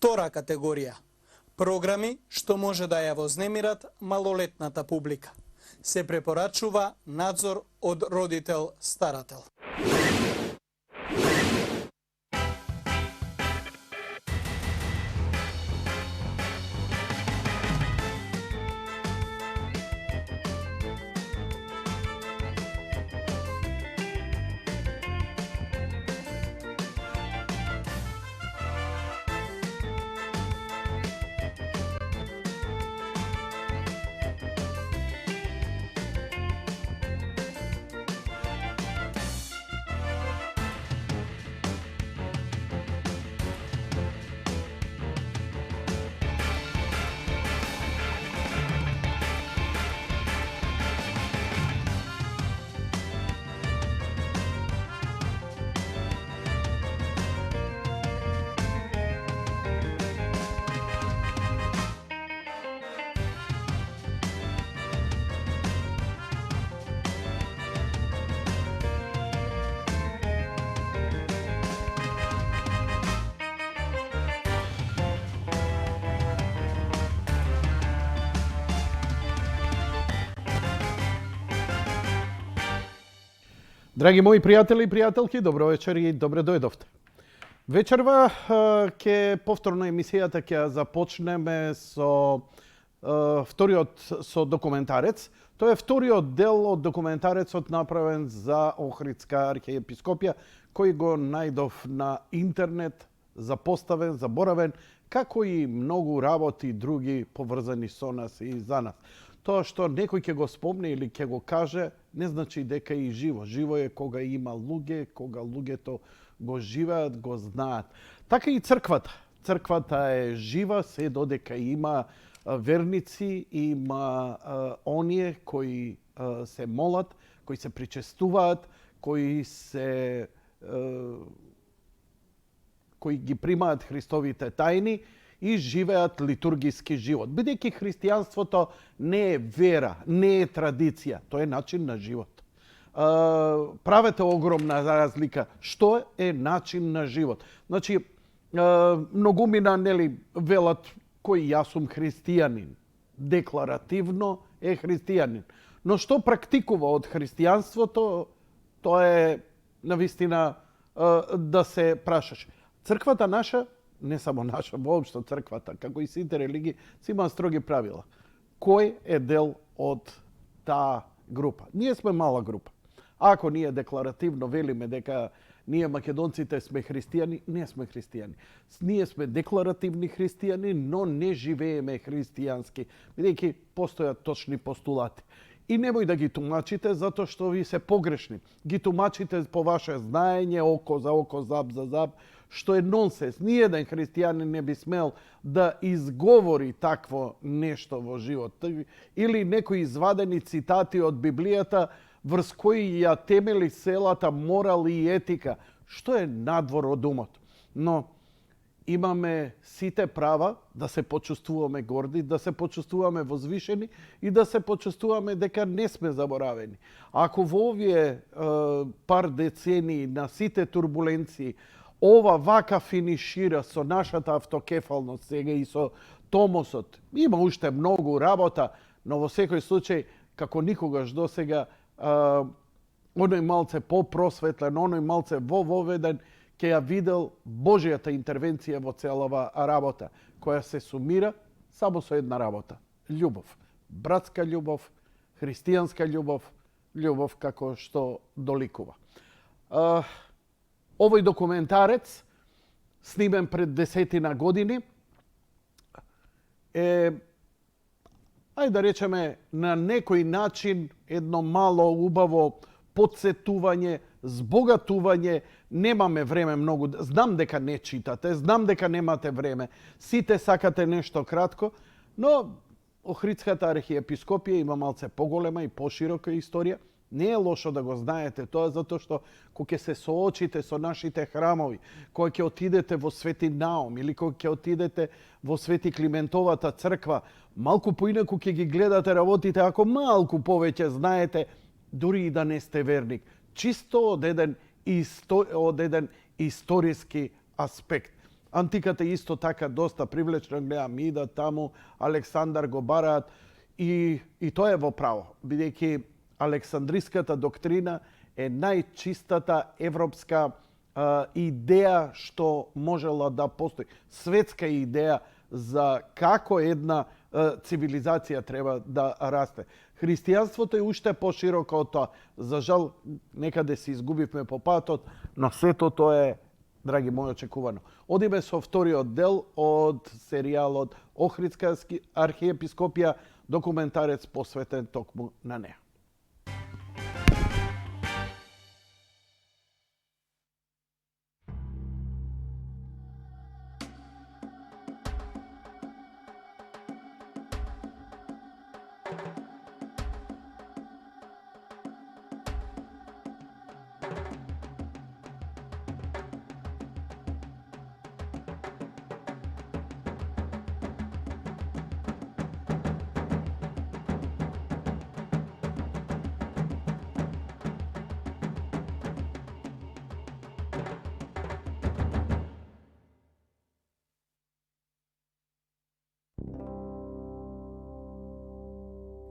Втора категорија – програми што може да ја вознемират малолетната публика. Се препорачува надзор од родител-старател. Драги мои пријатели и пријателки, добро вечер и добре дојдовте. Вечерва ќе повторно емисијата ќе ја започнеме со вториот со документарец. Тоа е вториот дел од документарецот направен за Охридска архиепископија, кој го најдов на интернет, запоставен, заборавен, како и многу работи други поврзани со нас и за нас. Тоа што некој ќе го спомне или ќе го каже, не значи дека е и живо. Живо е кога има луѓе, кога луѓето го живеат, го знаат. Така и црквата. Црквата е жива се додека има верници, има оние кои се молат, кои се причестуваат, кои ги примаат Христовите тајни и живеат литургиски живот. Бидејќи христијанството не е вера, не е традиција, тоа е начин на живот. Правете огромна разлика. Што е начин на живот? Значи, многумина велат кој јас сум христијанин. Декларативно е христијанин. Но што практикува од христијанството, тоа е навистина да се прашаш. Црквата наша, не само наша, воопшто црквата, како и сите религии, си има строги правила. Кој е дел од таа група? Ние сме мала група. Ако ние декларативно велиме дека ние македонците сме христијани, не сме христијани. Ние сме декларативни христијани, но не живееме христијански, бидејќи постојат точни постулати. И немој да ги тумачите затоа што ви се погрешни. Ги тумачите по ваше знаење, око за око, заб за заб, што е нонсенс. Ниеден христијанин не би смел да изговори такво нешто во живот. Или некои извадени цитати од Библијата врз кои ја темели целата морал и етика, што е надвор од умот. Но имаме сите права да се почувствуваме горди, да се почувствуваме возвишени и да се почувствуваме дека не сме заборавени. Ако во овие пар децении на сите турбуленции ова вака финишира со нашата автокефалност сега и со томосот, има уште многу работа, но во секој случај, како никогаш досега, оној малце попросветлен, оној малце воведен, ќе ја видел Божијата интервенција во целава работа, која се сумира само со една работа – љубов. Братска љубов, христијанска љубов, љубов како што доликува. Овој документарец, снимен пред 10 години, е, ајде да речеме, на некој начин едно мало убаво подсетување, збогатување. Немаме време многу. Знам дека не читате, знам дека немате време. Сите сакате нешто кратко, но Охридската архиепископија има малце поголема и поширока историја. Не е лошо да го знаете тоа, затоа што кога ќе се соочите со нашите храмови, кога ќе отидете во Свети Наум или кога ќе отидете во Свети Климентовата црква, малку поинаку ќе ги гледате работите ако малку повеќе знаете, дури и да не сте верник. Чисто од еден историски аспект. Антиката е исто така доста привлечна, гледам ида таму, Александар го бараат и тоа е во право, бидејќи Александриската доктрина е најчистата европска идеја што можела да постои. Светска идеја за како една цивилизација треба да расте. Христијанството е уште пошироко од тоа. За жал, некаде се изгубивме по патот, но сето тоа е, драги мои, очекувано. Одиме со вториот дел од серијалот Охридска архиепископија, документарец посветен токму на неа.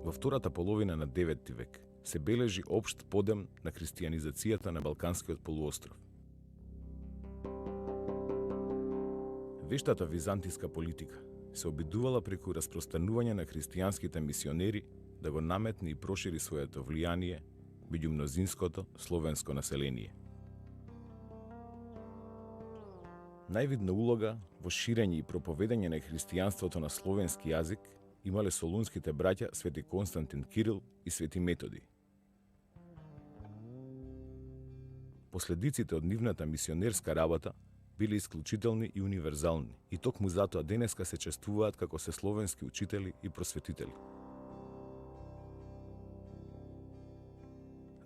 Во втората половина на 9 век се бележи општ подем на христијанизацијата на Балканскиот полуостров. Вештата византиска политика се обидувала преку распространување на христијанските мисионери да го наметне и прошири своето влијание меѓу мнозинското словенско население. Највидна улога во ширење и проповедање на христијанството на словенски јазик имале солунските браќа Свети Константин Кирил и Свети Методи. Последиците од нивната мисионерска работа биле исклучителни и универзални, и токму затоа денеска се чествуваат како се словенски учители и просветители.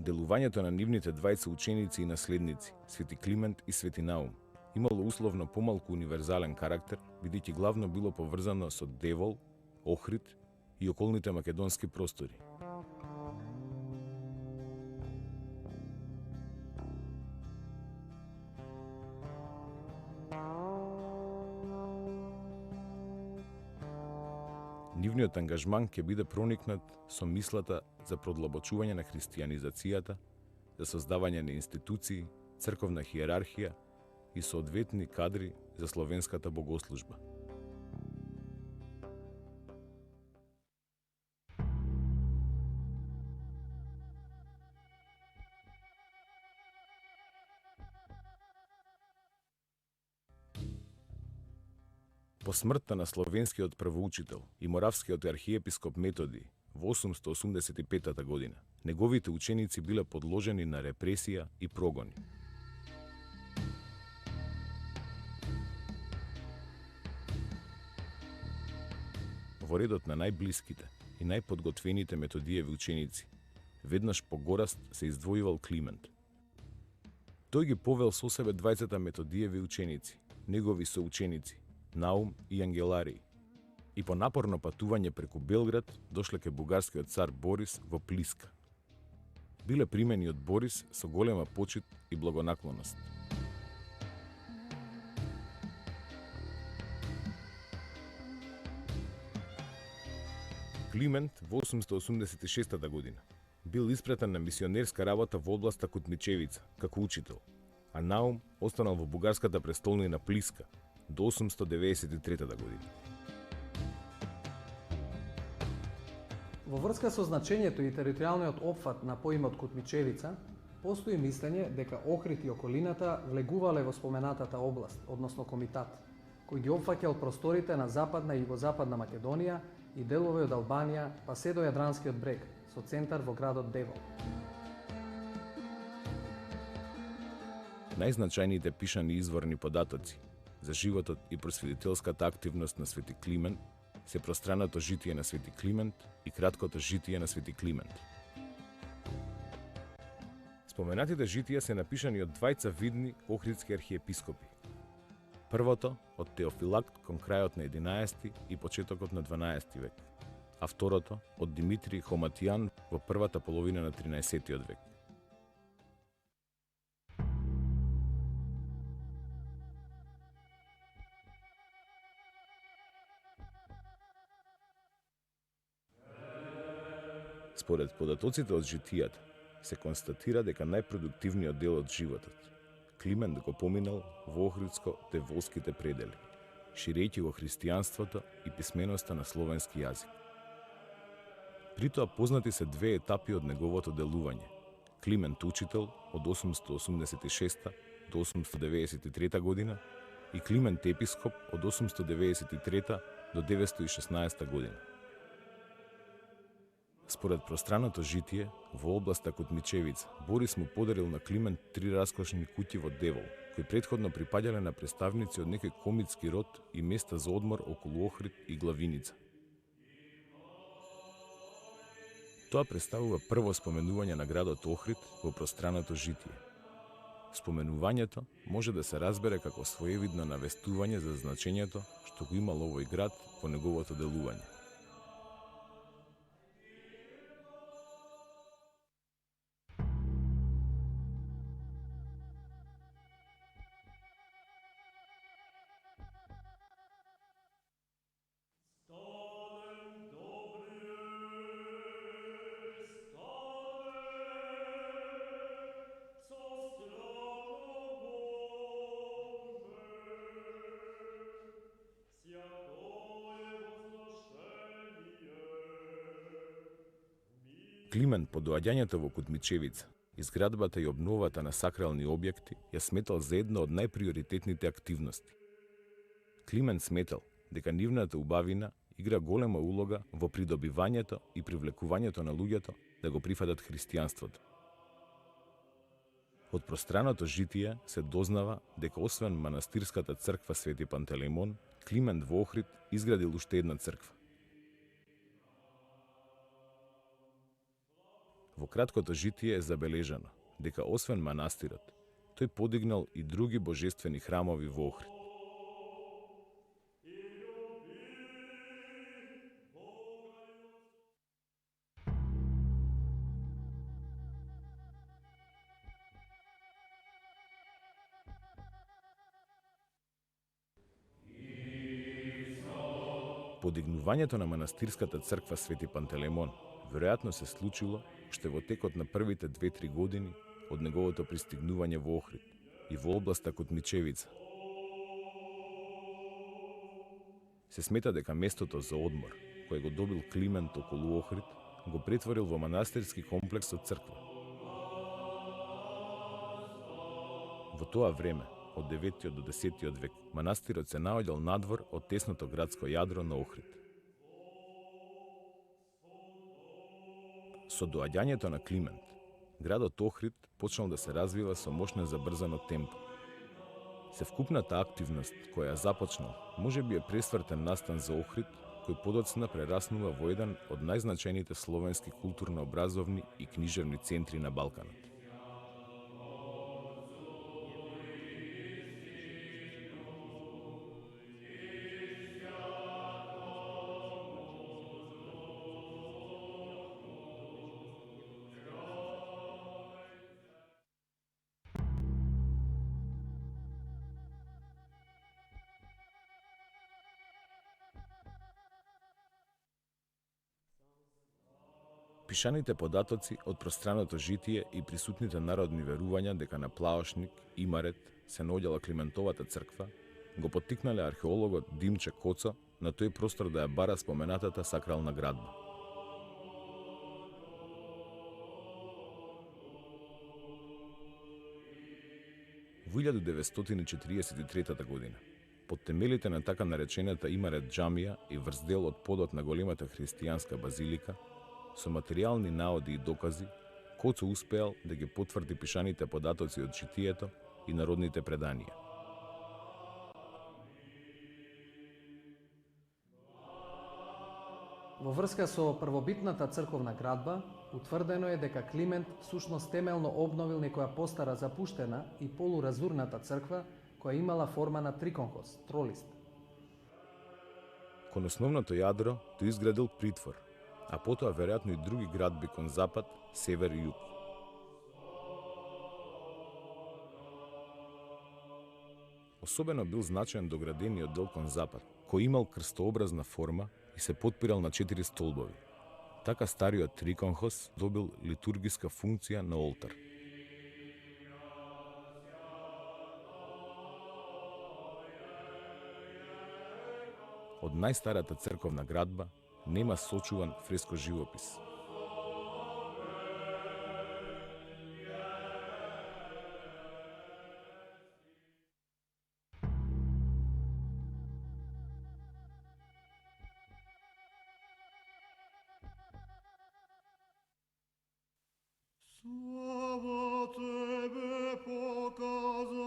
Делувањето на нивните двајца ученици и наследници, Свети Климент и Свети Наум, имало условно помалку универзален карактер, бидејќи главно било поврзано со Девол, Охрид и околните македонски простори. Нивниот ангажман ќе биде проникнат со мислата за продлабочување на христијанизацијата, за создавање на институции, црковна хиерархија и соодветни кадри за словенската богослужба. По смртта на словенскиот првоучител и моравскиот архиепископ Методи во 885 година, неговите ученици биле подложени на репресија и прогони. Во редот на најблиските и најподготвените Методиеви ученици, веднаш по гораст се издвојувал Климент. Тој ги повел со себе двајцата Методиеви ученици, негови соученици, Наум и Ангеларий, и по напорно патување преку Белград дошле ке бугарскиот цар Борис во Плиска. Биле примени од Борис со голема почит и благонаклоност. Климент во 886 година бил испратен на мисионерска работа во областа Кутмичевица како учител, а Наум останал во бугарската престолнина Плиска до 893 година. Во врска со значењето и територијалниот опфат на поимот Кутмичевица, постои мислење дека Охрид и околината влегувале во споменатата област, односно комитат, кој ги опфаќал просторите на западна и југозападна Македонија и делови од Албанија, па се до Јадранскиот брег, со центар во градот Девол. Најзначајните пишани изворни податоци за животот и просветителската активност на Свети Климент се пространото житие на Свети Климент и краткото житие на Свети Климент. Споменатите житија се напишани од двајца видни охридски архиепископи. Првото од Теофилакт кон крајот на 11 и почетокот на 12 век, а второто од Димитрий Хоматијан во првата половина на 13 век. Според податоците од житијата, се констатира дека најпродуктивниот дел од животот Климент го поминал во Охридско-Деволските предели, ширејќи го христијанството и писменоста на словенски јазик. При тоа познати се две етапи од неговото делување. Климент Учител од 886 до 893 година и Климент Епископ од 893 до 916 година. Според пространото житие, во областа Кутмичевица, Борис му подарил на Климент 3 раскошни куќи во Девол, кои претходно припаѓале на представници од некој комитски род и места за одмор околу Охрид и Главиница. Тоа представува прво споменување на градот Охрид во пространото житие. Споменувањето може да се разбере како своевидно навестување за значењето што го имал овој град во неговото делување. Климент по доаѓањето во Кутмичевица, изградбата и обновата на сакрални објекти ја сметал за една од најприоритетните активности. Климент сметал дека нивната убавина игра голема улога во придобивањето и привлекувањето на луѓето да го прифатат христијанството. Од пространото житие се дознава дека освен манастирската црква Свети Пантелеймон, Климент во Охрид изградил уште една црква. Во краткото житие е забележано дека освен манастирот, тој подигнал и други божествени храмови во Охрид. Подигнувањето на манастирската црква Свети Пантелеймон веројатно се случило уште во текот на првите 2-3 години од неговото пристигнување во Охрид и во областа Кутмичевица. Се смета дека местото за одмор, кој го добил Климент околу Охрид, го претворил во манастирски комплекс од црква. Во тоа време, од 9 до 10 век, манастирот се наоѓал надвор од тесното градско јадро на Охрид. Со доаѓањето на Климент, градот Охрид почнал да се развива со мощно забрзано темпо. Севкупната активност која започнал, може би е пресвртен настан за Охрид, кој подоцна прераснува во еден од најзначајните словенски културно-образовни и книжевни центри на Балканот. Пишаните податоци од пространото житие и присутните народни верувања дека на Плаошник, Имарет, се наоѓала Климентовата црква, го поттикнале археологот Димче Коцо на тој простор да ја бара споменатата сакрална градба. Во 1943 година, под темелите на така наречената Имарет џамија и врз дел од подот на големата христијанска базилика, со материјални наоди и докази, Коцо успеал да ги потврди пишаните податоци од житието и народните преданија. Во врска со првобитната црковна градба, утврдено е дека Климент всушност темелно обновил некоја постара запуштена и полуразурната црква која имала форма на триконкос, тролист. Кон основното јадро тој изградил притвор, а потоа веројатно и други градби кон запад, север и југ. Особено бил значаен доградениот дел кон запад, кој имал крстообразна форма и се потпирал на 4 столбови. Така стариот триконхос добил литургиска функција на олтар. Од најстарата црковна градба нема сочуван фреско живопис. Слава Тебе показавшему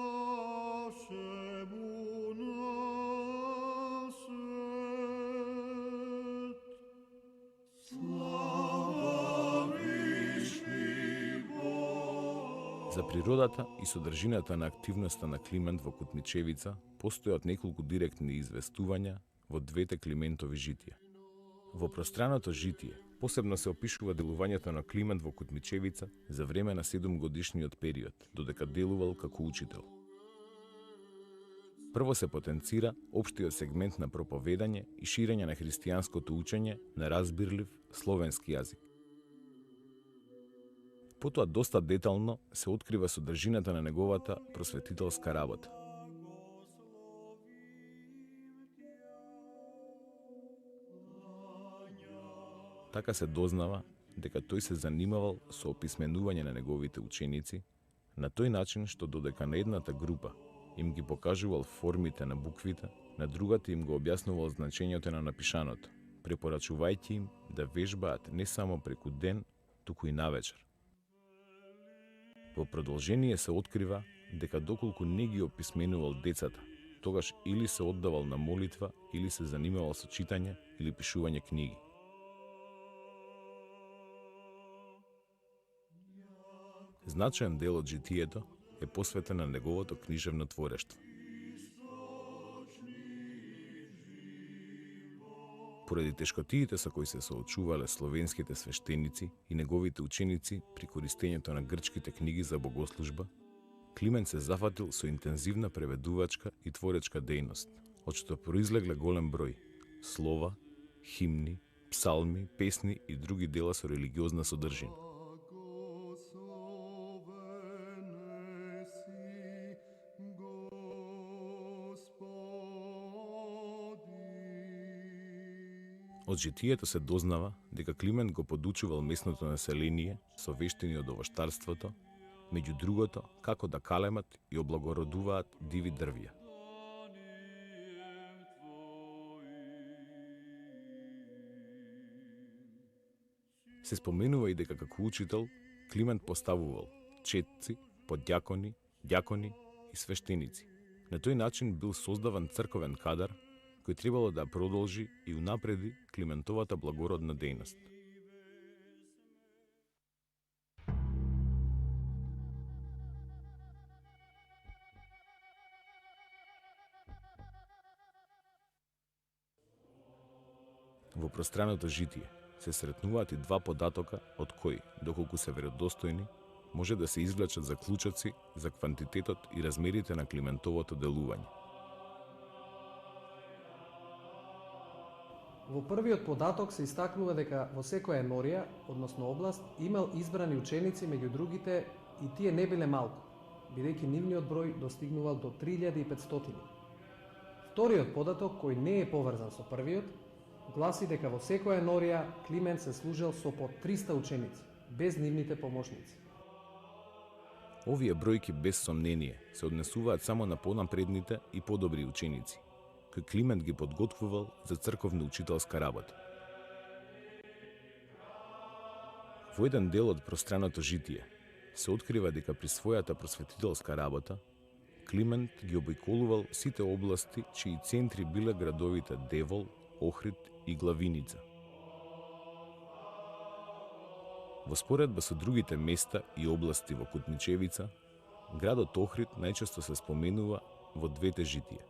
на свет. Слава вишни Бог. За природата и содржината на активноста на Климент во Кутмичевица постојат неколку директни известувања во двете Климентови житија. Во пространото житие посебно се опишува делувањето на Климент во Кутмичевица за време на 7-годишниот период, додека делувал како учител. Прво се потенцира општиот сегмент на проповедање и ширење на христијанското учење на разбирлив словенски јазик. Потоа доста детално се открива содржината на неговата просветителска работа. Така се дознава дека тој се занимавал со описменување на неговите ученици на тој начин што додека на едната група им ги покажувал формите на буквите, на другата им го објаснувал значењето на напишаното, препорачувајќи им да вежбаат не само преку ден, туку и навечер. Во продолжение се открива дека доколку не ги описменувал децата, тогаш или се оддавал на молитва, или се занимавал со читање или пишување книги. Значаен дел од житието е посветен на неговото книжевно творештво. Поради тешкотиите со кои се соочувале словенските свештеници и неговите ученици при користењето на грчките книги за богослужба, Климент се зафатил со интензивна преведувачка и творечка дејност, од што произлегле голем број слова, химни, псалми, песни и други дела со религиозна содржина. Од житието се дознава дека Климент го подучувал местното население со вештини од овоштарството, меѓу другото како да калемат и облагородуваат диви дрвја. Се споменува и дека како учител Климент поставувал четци, подјакони, дјакони и свештеници. На тој начин бил создаван црковен кадар кој требало да продолжи и унапреди Климентовата благородна дејност. Во пространото житие се сретнуваат и два податока од кои, доколку се веродостојни, може да се извлечат заклучоци за квантитетот и размерите на Климентовото делување. Во првиот податок се истакнува дека во секоја енорија, односно област, имал избрани ученици меѓу другите и тие не биле малку, бидејќи нивниот број достигнувал до 3500. Вториот податок, кој не е поврзан со првиот, гласи дека во секоја енорија Климент се служел со по 300 ученици, без нивните помошници. Овие бројки без сомнение се однесуваат само на понапредните и подобри ученици, кој Климент ги подготвувал за црковно-учителска работа. Во еден дел од пространото житие се открива дека при својата просветителска работа Климент ги обиколувал сите области чии центри биле градовите Девол, Охрид и Главиница. Во споредба со другите места и области во Кутмичевица, градот Охрид најчесто се споменува во двете житија.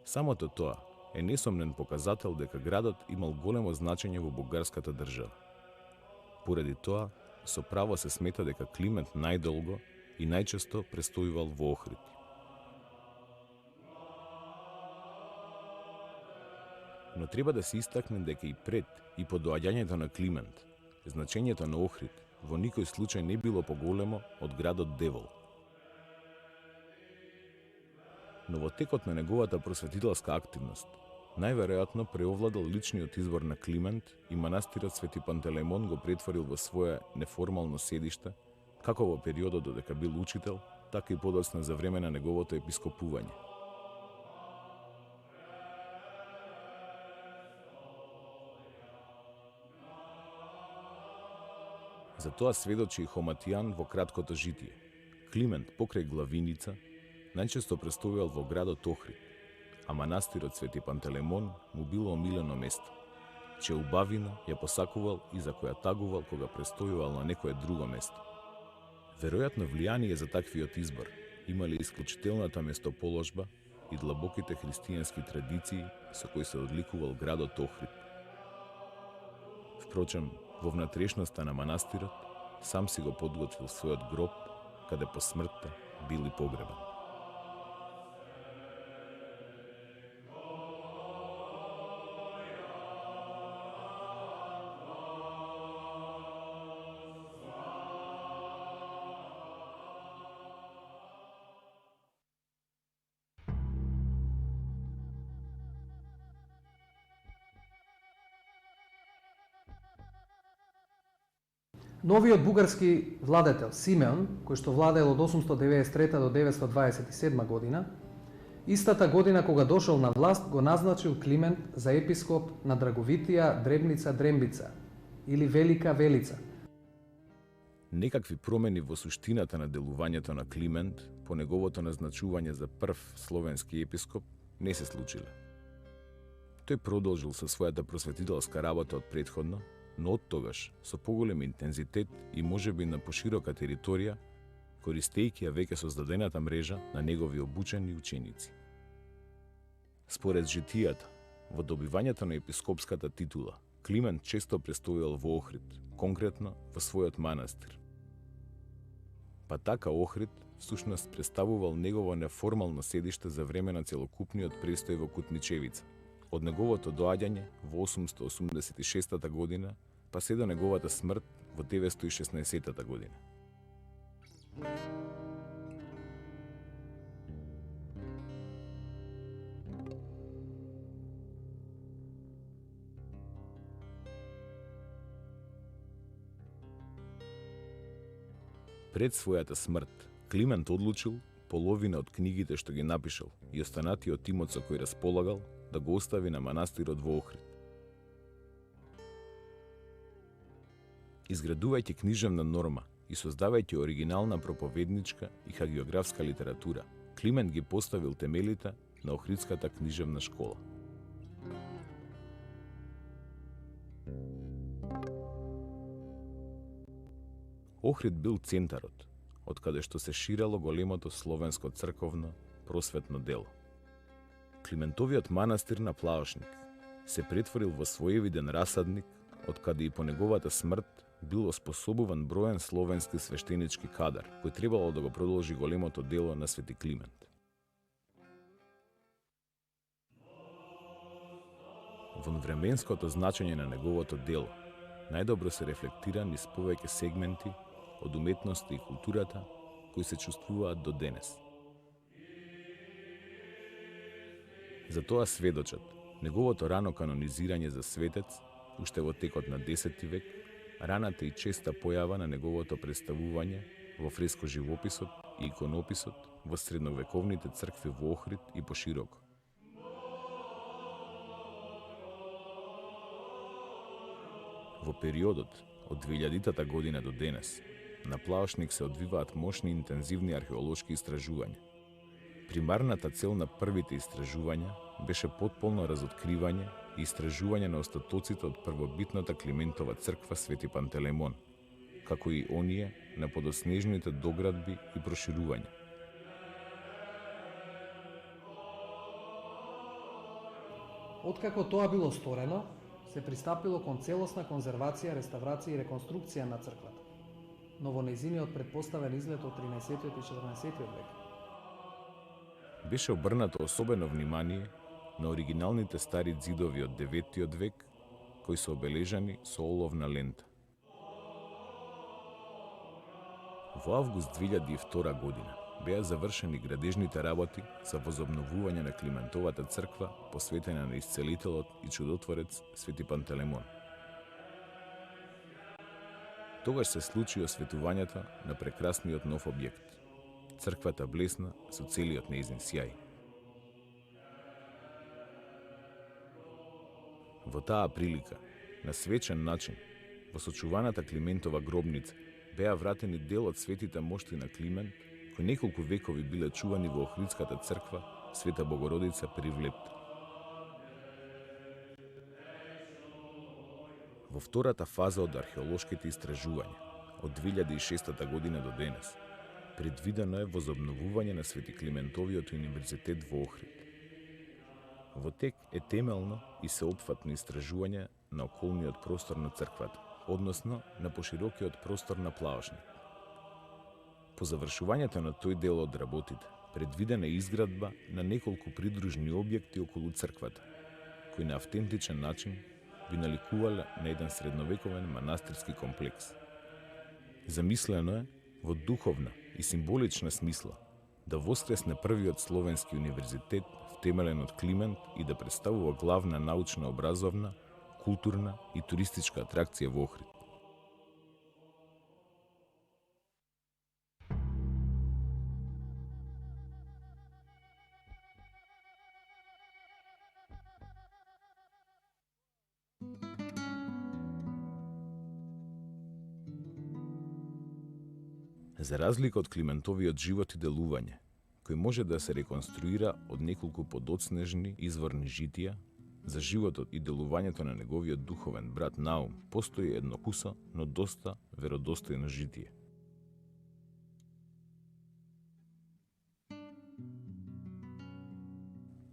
Самото тоа е несомнен показател дека градот имал големо значење во бугарската држава. Поради тоа, со право се смета дека Климент најдолго и најчесто престојувал во Охрид. Но треба да се истакне дека и пред и по доаѓањето на Климент, Значењето на Охрид во никој случај не било поголемо од градот Девол. Но во текот на неговата просветителска активност, најверојатно преовладал личниот избор на Климент и манастирот Свети Пантелеймон го претворил во свое неформално седиште, како во периодот додека бил учител, така и подоцна за време на неговото епископување. За тоа сведочи и Хоматијан во краткото житие. Климент покрај главиница најчесто престојувал во градот Охрид, а манастирот Свети Пантелеймон му било омилено место, че убавина ја посакувал и за која тагувал кога престојувал на некое друго место. Веројатно влијание за таквиот избор имале исклучителната местоположба и длабоките христијански традиции со кои се одликувал градот Охрид. Впрочем, во внатрешноста на манастирот сам си го подготвил својот гроб, каде по смртта бил и погребан. Новиот бугарски владетел Симеон, кој што владеел од 893 до 927 година, истата година кога дошол на власт го назначил Климент за епископ на Драговитија Дребница Дрембица или Велика Велица. Некакви промени во суштината на делувањето на Климент по неговото назначување за прв словенски епископ не се случиле. Тој продолжил со својата просветителска работа од претходно, но од тогаш со поголем интензитет и можеби на поширока територија, користејќи ја веќе создадената мрежа на негови обучени ученици. Според житијата, во добивањето на епископската титула, Климент често престојал во Охрид, конкретно во својот манастир. Па така Охрид всушност представувал негово неформално седиште за време на целокупниот престој во Кутмичевица, од неговото доаѓање во 886 година, па се до неговата смрт во 916 година. Пред својата смрт, Климент одлучил половина од книгите што ги напишал и останатиот имот со кој располагал да го остави на манастирот во Охрид. Изградувајќи книжевна норма и создавајќи оригинална проповедничка и хагиографска литература, Климент ги поставил темелите на Охридската книжевна школа. Охрид бил центарот, од каде што се ширело големото словенско црковно просветно дело. Климентовиот манастир на Плаошник се претворил во своевиден расадник, од каде и по неговата смрт бил оспособуван броен словенски свештенички кадар, кој требало да го продолжи големото дело на Свети Климент. Во временското значење на неговото дело најдобро се рефлектира низ повеќе сегменти од уметноста и културата кои се чувствуваат до денес. За тоа сведочат неговото рано канонизирање за светец уште во текот на 10 век, раната и честа појава на неговото представување во фреско живописот и иконописот во средновековните цркви во Охрид и пошироко. Во периодот од 2000-та година до денес, на Плаошник се одвиваат мощни интензивни археолошки истражувања. Примарната цел на првите истражувања беше потполно разоткривање и истражување на остатоците од првобитната Климентова црква Свети Пантелеймон, како и оние на подоснежните доградби и проширувања. Откако тоа било сторено, се пристапило кон целосна конзервација, реставрација и реконструкција на црквата, но во нејзиниот предпоставен изглед од 13 и 14 век. Беше обрнато особено внимание на оригиналните стари ѕидови од 9 век, кои се обележани со оловна лента. Во август 2002 година беа завршени градежните работи за возобновување на Климентовата црква, посветена на исцелителот и чудотворец Свети Пантелеймон. Тогаш се случи осветувањето на прекрасниот нов објект. Црквата блесна со целиот нејзин сјај. Во таа прилика, на свечен начин, во сочуваната Климентова гробница, беа вратени дел од светите мошти на Климент, кои неколку векови биле чувани во Охридската црква Света Богородица при Влепто. Во втората фаза од археолошките истражувања, од 2006 година до денес, предвидено е возобновување на Свети Климентовиот универзитет во Охрид. Во тек е темелно и сеопфатно истражување на околниот простор на црквата, односно на поширокиот простор на плавашник. По завршувањето на тој дел од работите, предвидена е изградба на неколку придружни објекти околу црквата, кои на автентичен начин би наликувале на еден средновековен манастирски комплекс. Замислено е во духовна и символична смисла да воскресне првиот словенски универзитет втемелен од Климент и да представува главна научна, образовна, културна и туристичка атракција во Охрид. За разлика од Климентовиот живот и делување, кој може да се реконструира од неколку подоцнежни изворни житија, за животот и делувањето на неговиот духовен брат Наум постои едно кусо, но доста веродостојно житие.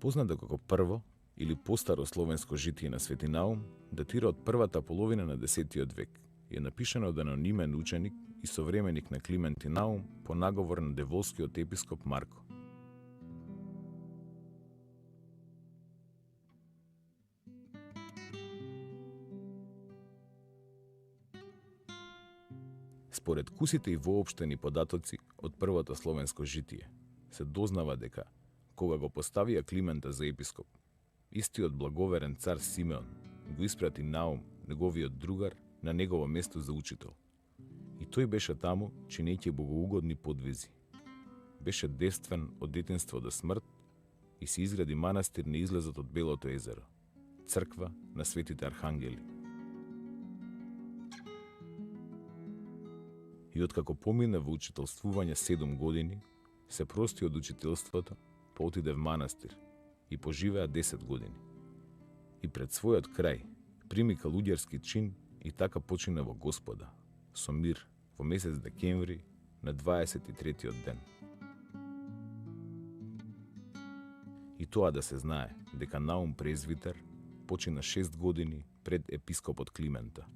Познато како прво или постаро словенско житие на Свети Наум, датира од првата половина на 10 век и е напишано од анонимен ученик и современик на Климент и Наум по наговор на деволскиот епископ Марко. Според кусите и воопштени податоци од првото словенско житие, се дознава дека, кога го поставија Климента за епископ, истиот благоверен цар Симеон го испрати Наум, неговиот другар, на негово место за учител. И тој беше таму, чинејќи богоугодни подвизи. Беше девствен од детинство до смрт и се изгради манастир на излезот од Белото езеро, црква на светите архангели. И откако помине во учителствување 7 години, се прости од учителството, па отиде в манастир и поживеа 10 години. И пред својот крај прими калуѓерски чин и така почина во Господа, со мир, во месец декември на 23-тиот ден. И тоа да се знае, дека Наум презвитер почина 6 години пред епископот Климента.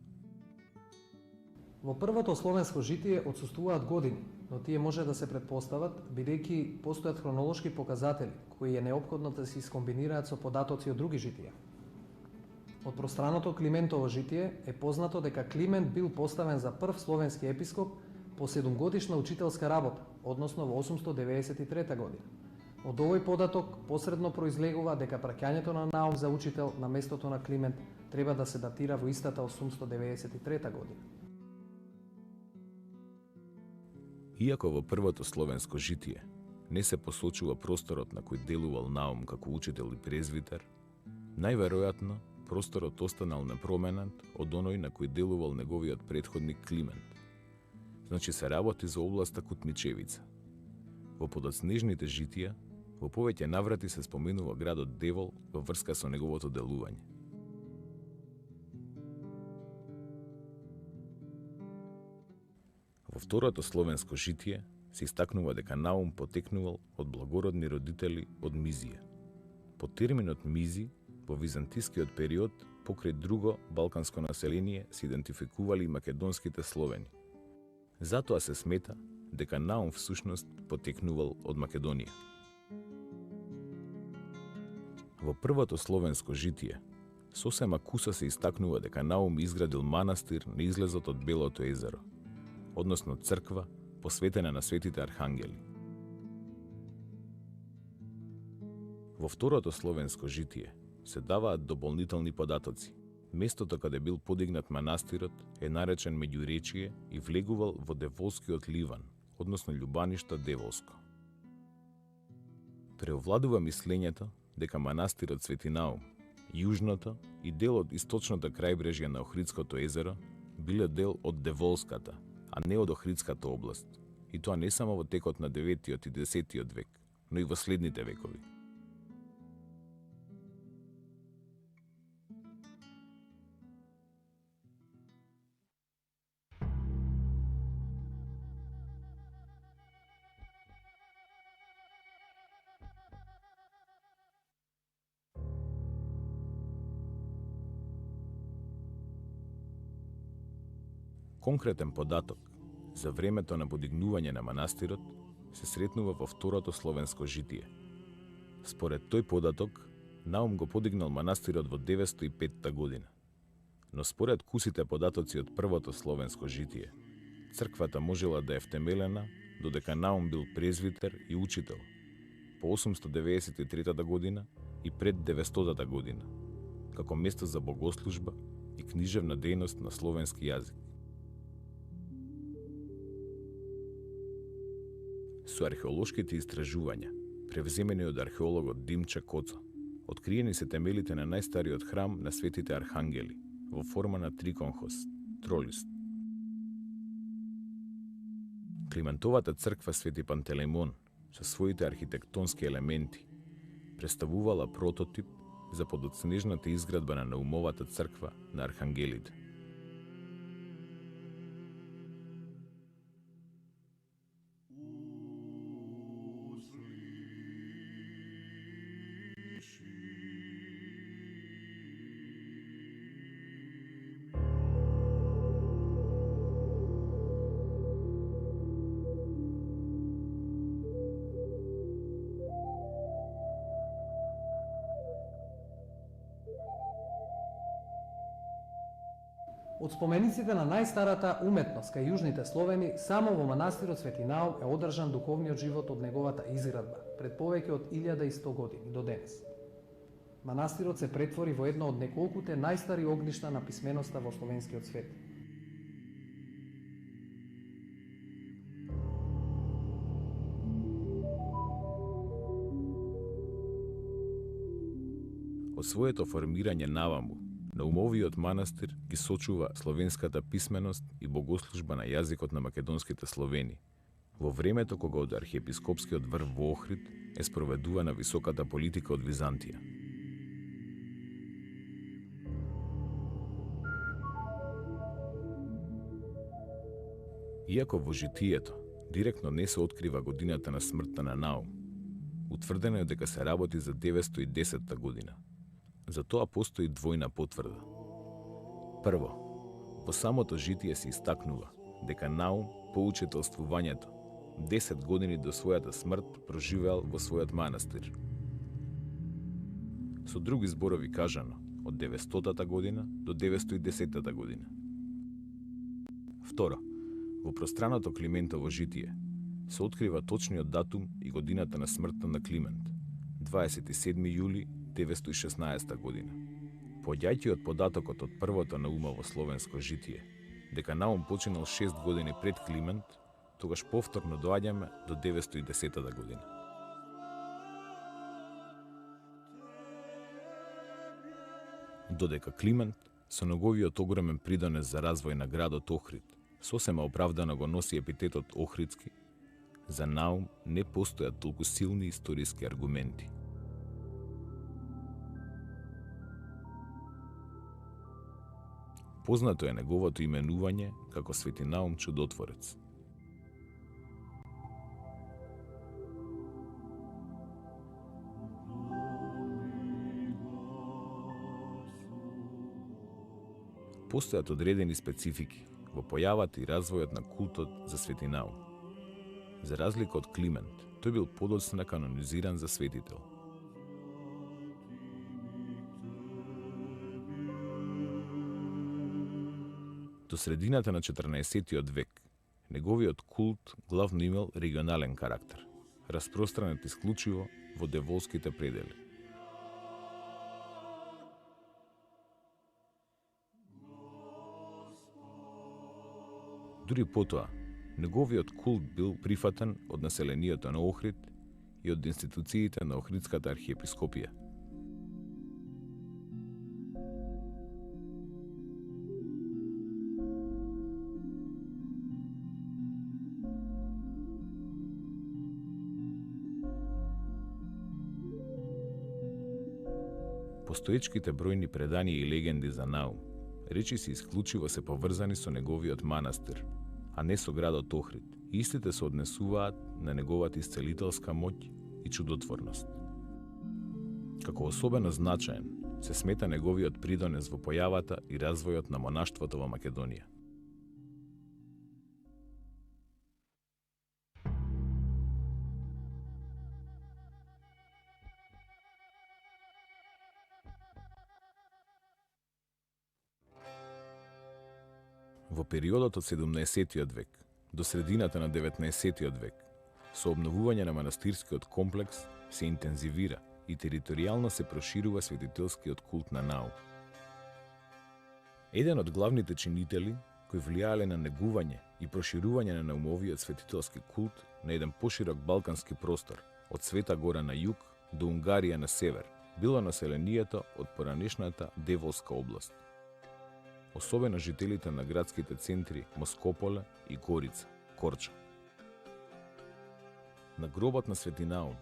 Во првото словенско житие отсуствуваат години, но тие може да се предпостават, бидејќи постојат хронолошки показатели, кои е неопходно да се искомбинираат со податоци од други житија. Од пространото Климентово житие е познато дека Климент бил поставен за прв словенски епископ по 7-годишна учителска работа, односно во 893 година. Од овој податок посредно произлегува дека праќањето на Наум за учител на местото на Климент треба да се датира во истата 893 година. Иако во првото словенско житие не се посочува просторот на кој делувал Наум како учител и презвитер, најверојатно просторот останал непроменет од оној на кој делувал неговиот претходник Климент. Значи се работи за областа Кутмичевица. Во подоцнежните житија, во повеќе наврати се споменува градот Девол во врска со неговото делување. Во второто словенско житие се истакнува дека Наум потекнувал од благородни родители од Мизија. По терминот Мизи, во византискиот период, покрај друго балканско население се идентификували македонските словени. Затоа се смета дека Наум всушност потекнувал од Македонија. Во првото словенско житие, сосема кусо се истакнува дека Наум изградил манастир на излезот од Белото езеро, односно црква посветена на светите архангели. Во второто словенско житие се даваат дополнителни податоци. Местото каде бил подигнат манастирот е наречен Меѓуречие и влегувал во Деволскиот ливан, односно љубаништо Деволско. Преовладува мислењето дека манастирот Свети Наум, јужното и дел од источното крајбрежје на Охридското езеро биле дел од Деволската, а не од Охридската област, и тоа не само во текот на 9 и 10 век, но и во следните векови. Конкретен податок за времето на подигнување на манастирот се сретнува во второто словенско житие. Според тој податок, Наум го подигнал манастирот во 905 година. Но според кусите податоци од првото словенско житие, црквата можела да е втемелена додека Наум бил презвитер и учител по 893 година и пред 900 година, како место за богослужба и книжевна дејност на словенски јазик. Со археолошките истражувања, превземени од археологот Димче Коцо, откриени се темелите на најстариот храм на светите архангели во форма на триконхост, тролист. Климентовата црква Свети Пантелеймон со своите архитектонски елементи представувала прототип за подоцнежната изградба на Наумовата црква на архангелите. Од спомениците на најстарата уметност кај јужните Словени, само во манастирот Свети Наум е одржан духовниот живот од неговата изградба пред повеќе од 1100 години до денес. Манастирот се претвори во едно од неколкуте најстари огништа на писменоста во словенскиот свет. Од своето формирање наваму, Наумовиот манастир ги сочува словенската писменост и богослужба на јазикот на македонските Словени, во времето кога од архиепископскиот врв во Охрид е спроведувана високата политика од Византија. Иако во житието директно не се открива годината на смртта на Наум, утврдено е дека се работи за 910 година. За тоа постои двојна потврда. Прво, во самото житие се истакнува дека Наум по учителствувањето 10 години до својата смрт проживеал во својот манастир. Со други зборови кажано, од 900 година до 910 година. Второ, во пространото Климентово житие се открива точниот датум и годината на смртта на Климент, 27 јули 916 година. Поаѓајќи од податокот од првото Наумово словенско житие, дека Наум починал 6 години пред Климент, тогаш повторно доаѓаме до 910 година. Додека Климент, со неговиот огромен придонес за развој на градот Охрид, сосема оправдано го носи епитетот Охридски, за Наум не постојат толку силни историски аргументи. Познато е неговото именување како Свети Наум Чудотворец. Постојат одредени специфики во појавата и развојот на култот за Свети Наум. За разлика од Климент, тој бил подоцна канонизиран за светител. До средината на 14 век, неговиот култ главно имал регионален карактер, распространет исклучиво во деволските предели. Дури потоа, неговиот култ бил прифатен од населението на Охрид и од институциите на Охридската архиепископија. Постоечките бројни преданија и легенди за Наум, речиси исклучиво се поврзани со неговиот манастир, а не со градот Охрид. Истите се однесуваат на неговата исцелителска моќ и чудотворност. Како особено значаен се смета неговиот придонес во појавата и развојот на монаштвото во Македонија. Во периодот од 17-тиот век до средината на 19-тиот век, со обновување на манастирскиот комплекс се интензивира и територијално се проширува светителскиот култ на Наум. Еден од главните чинители кои влијаеле на негување и проширување на Наумовиот светителски култ на еден поширок балкански простор, од Света Гора на југ до Унгарија на север, било населението од поранешната Деволска област. Особено жителите на градските центри Москополе и Горица, Корча. На гробот на Свети Наум,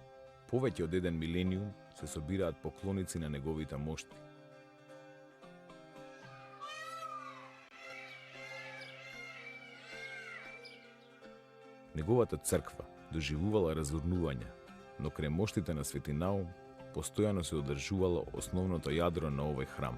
повеќе од 1 милениум се собираат поклоници на неговите мошти. Неговата црква доживувала разурнување, но крај моштите на Свети Наум постојано се одржувало основното јадро на овој храм.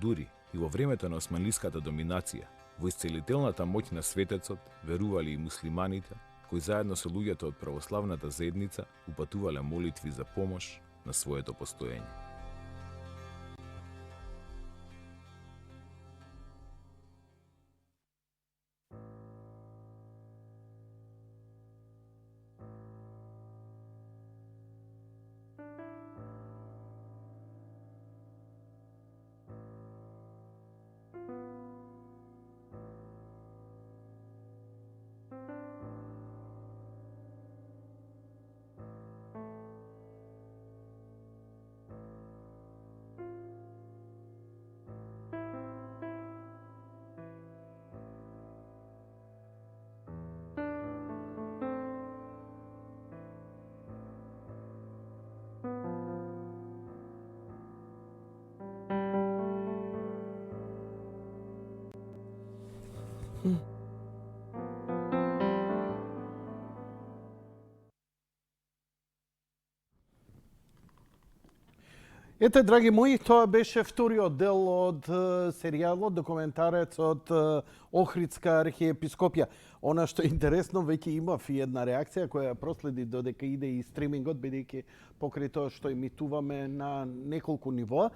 Дури и во времето на османлиската доминација, во исцелителната моќ на светецот верували и муслиманите, кои заедно со луѓето од православната заедница упатувале молитви за помош на своето постоење. Ете, драги мои, тоа беше вториот дел од серијалот, документарец од Охридска архиепископија. Она што е интересно, веќе имав и една реакција која проследи додека иде и стримингот, бидејќи покрај тоа што емитуваме на неколку нивоа,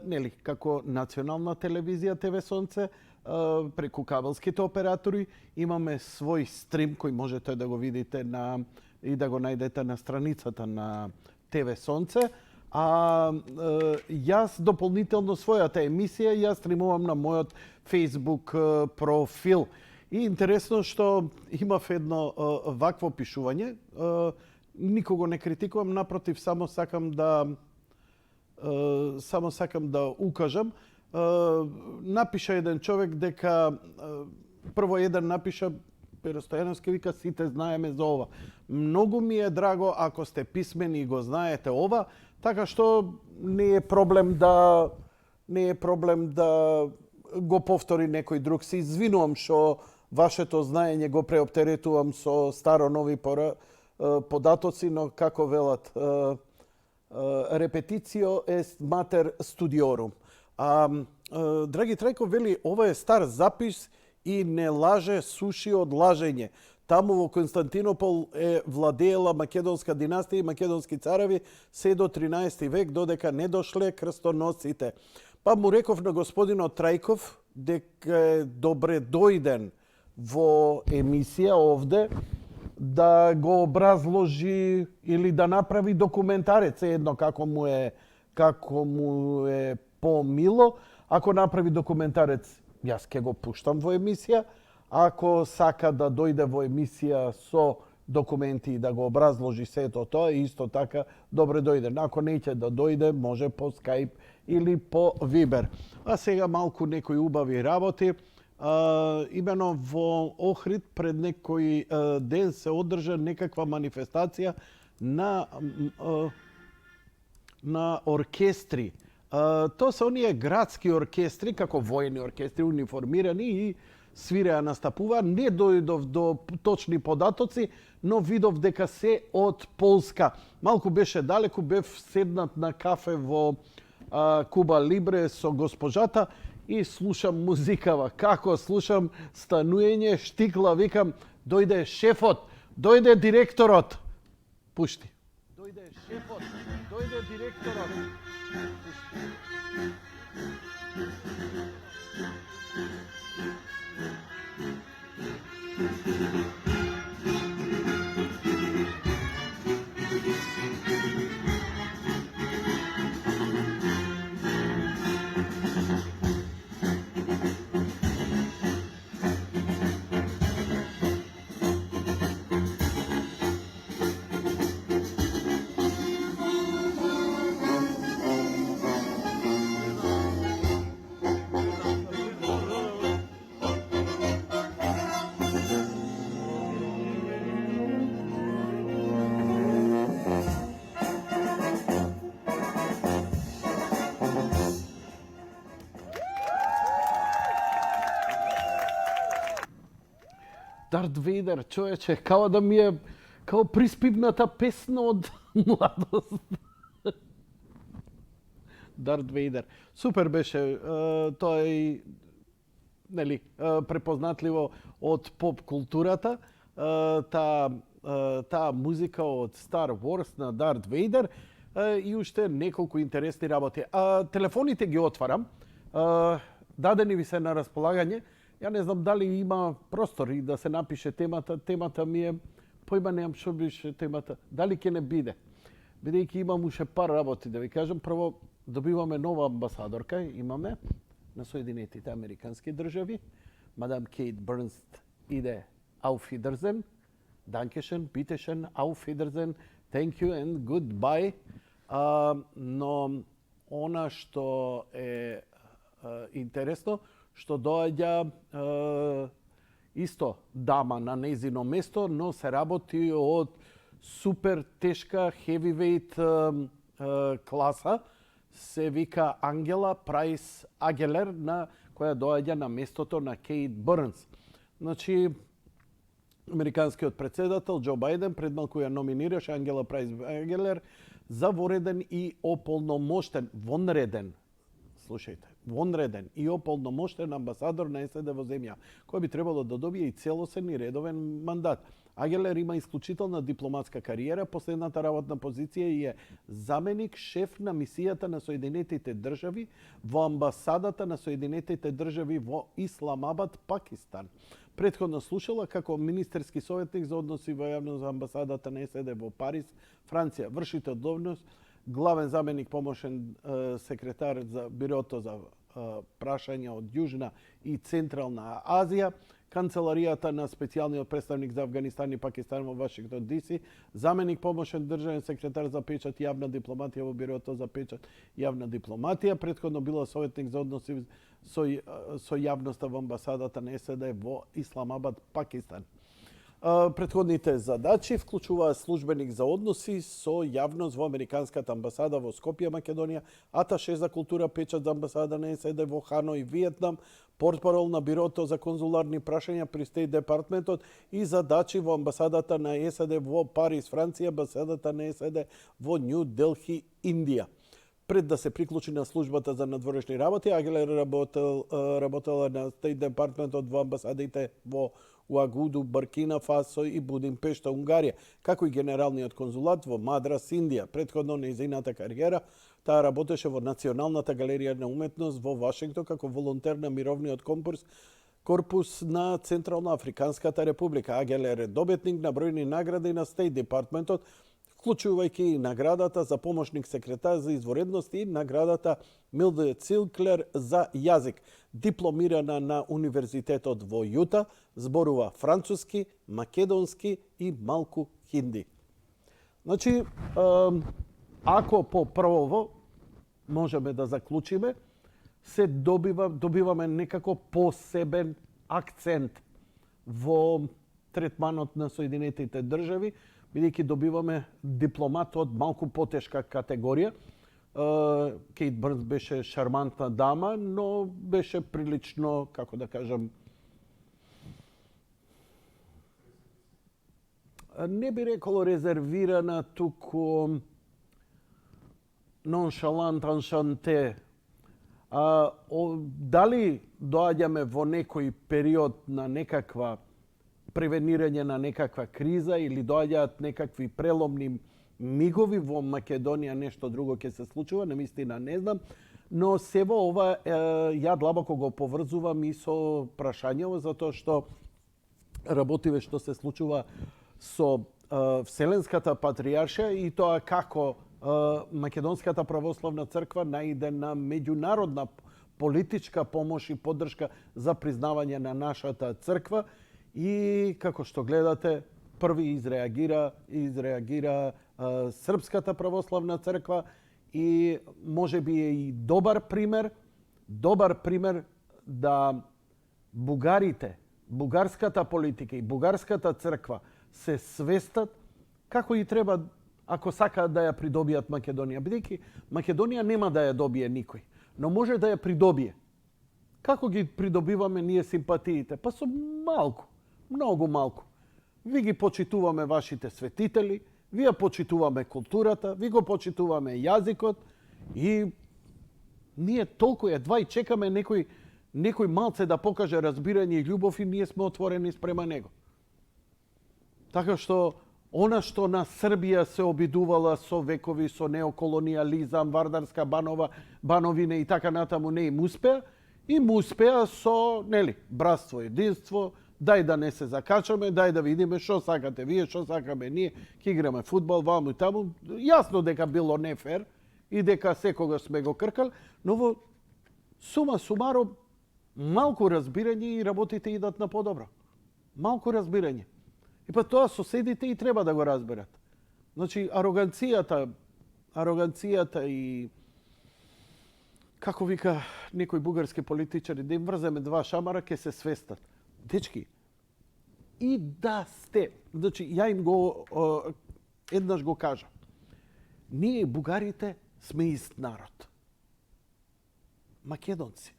нели, како национална телевизија ТВ Сонце, преку кабелските оператори, имаме свој стрим кој можете да го видите и да го најдете на страницата на ТВ Сонце. А јас дополнително својата емисија ја стримувам на мојот Facebook профил. И интересно што имав едно вакво пишување. Никого не критикувам, напротив, само сакам да укажам. Напиша еден човек дека прво еден напиша Перо Стојановски вика сите знаеме за ова. Многу ми е драго ако сте писмени и го знаете ова, така што не е проблем да го повтори некој друг. Се извинувам што вашето знаење го преоптеретувам со старо нови податоци, но како велат Repetitio est mater studiorum. Драги Трајко вели, ова е стар запис и не лаже суши од лажење. Таму во Константинопол е владеела македонска династија и македонски цареви се до 13 век, додека не дошле крстоносците. Па му реков на господинот Трајков дека е добре дојден во емисија овде, да го образложи или да направи документарец, едно како му е помило. Ако направи документарец, јас ќе го пуштам во емисија. Ако сака да дојде во емисија со документи и да го образложи сето тоа, исто така добре дојде. Ако неќе да дојде, може по Skype или по Viber. А сега малку некои убави работи. Имено во Охрид пред некој ден се одржа некаква манифестација на оркестри. Тоа се оние градски оркестри, како воени оркестри, униформирани и свиреа, настапува. Не дојдов до точни податоци, но видов дека се од Полска. Малку беше далеку, бев седнат на кафе во Куба Либре со госпожата и слушам музикава. Како слушам стануење, штикла, викам, дојде шефот, дојде директорот. Пушти. Дојде шефот, дојде директорот. Дарт Вейдер, човече, као да ми е као приспивната песна од младост. Дарт Вейдер. Супер беше. Тоа е препознатливо од поп културата. Таа музика од Star Wars на Дарт Вейдер и уште неколку интересни работи. Телефоните ги отварам. Дадени ви се на располагање. Ја не знам дали има простори да се напише темата. Темата ми е, појма немам што беше темата. Дали ќе не биде? Бидејќи имам уште пар работи да ви кажам. Прво, добиваме нова амбасадорка. Имаме на Соединетите Американски држави. Мадам Кейт Бернс иде Auf Wiedersehen. Dankeschön, bitteschön, Auf Wiedersehen, thank you and goodbye. Но она што е интересно, што доаѓа исто дама на нејзино место, но се работи од супер тешка heavyweight класа. Се вика Ангела Прайс Агелер, која доаѓа на местото на Кейт Бернс. Значи, американскиот председател Џо Бајден пред малку ја номинираше Ангела Прайс Агелер за вореден и ополномоштен, вонреден и ополномоштен амбасадор на САД во земја, кој би требало да добие и целосен и редовен мандат. Агелер има исклучителна дипломатска кариера, последната работна позиција е заменик шеф на мисијата на Соединетите држави во амбасадата на Соединетите држави во Исламабад, Пакистан. Претходно слушала како министерски советник за односи во јавност за амбасадата на САД во Париз, Франција. Вршите должност главен заменик помошен секретар за бирото за прашања од Јужна и Централна Азија, канцеларијата на специјалниот представник за Афганистан и Пакистан во Вашингтон ДС, заменик помошен државен секретар за печат и јавна дипломатија во бирото за печат и јавна дипломатија, претходно била советник за односи со јавноста во амбасадата на САД во Исламабад, Пакистан. Претходните задачи вклучуваат службеник за односи со јавност во Американската амбасада во Скопје, Македонија, аташе за култура, печат за амбасада на САД во Ханој, Виетнам, портпарол на Бирото за конзуларни прашања при Стейт Департментот и задачи во амбасадата на САД во Париз, Франција, амбасадата на САД во Нью Делхи, Индија. Пред да се приклучи на службата за надворешни работи, Агилер работела на Стейт Департментот во амбасадите во Уагуду, Буркина Фасо и Будимпешта, Унгарија, како и генералниот конзулат во Мадрас, Индија. Претходно нејзината кариера, таа работеше во Националната галерија на уметност во Вашингтон како волонтер на мировниот корпус на Централно Африканската република. Агелер е добитник на бројни награди на Стейт Департментот, вклучувајќи и наградата за помошник секретар за изворедност и наградата Милдред Силклер за јазик. Дипломирана на Универзитетот во Јута, зборува француски, македонски и малку хинди. Значи, ако по прво можеме да заклучиме, се добиваме некако посебен акцент во третманот на Соединетите држави, бидејќи добиваме дипломат од малку потешка категорија. Кейт Бърнс беше шармантна дама, но беше прилично, како да кажам, не би рекол резервирана, туку ноншалант, аншанте. Дали доаѓаме во некој период на некаква превенирање на некаква криза или доаѓаат некакви преломни мигови во Македонија, нешто друго ќе се случува, намистина не знам, но сево ова ја длабоко го поврзувам и со прашањево, затоа што работиве што се случува со Вселенската патријаршија и тоа како Македонската православна црква наиде на меѓународна политичка помош и поддршка за признавање на нашата црква и како што гледате први изреагира Српската православна црква и можеби е и добар пример да бугарите, бугарската политика и бугарската црква се свестат како и треба ако сакаат да ја придобијат Македонија. Бидејќи Македонија нема да ја добие никој, но може да ја придобие. Како ги придобиваме ние симпатиите? Па со малку, многу малку. Ви ги почитуваме вашите светители, ви ја почитуваме културата, ви го почитуваме јазикот и ние толку едва и чекаме некој малце да покаже разбирање и љубов и ние сме отворени спрема него. Така што она што на Србија се обидувала со векови, со неоколониализам, Вардарска бановина и така натаму не им успеа, им успеа со, братство, единство, дај да не се закачаме, дај да видиме што сакате вие, што сакаме ние, ќе играме фудбал ваму и таму. Јасно дека било нефер и дека секогаш сме го кркал, но во сума сумаром малку разбирање и работите идат на подобро. Малку разбирање. И па тоа соседите и треба да го разберат. Значи, ароганцијата и како вика некои бугарски политичари, да им врземе два шамара, ќе се свестат. Дечки, и да сте, значи, ја им го еднаш го кажа. Ние бугарите сме ист народ. Македонци.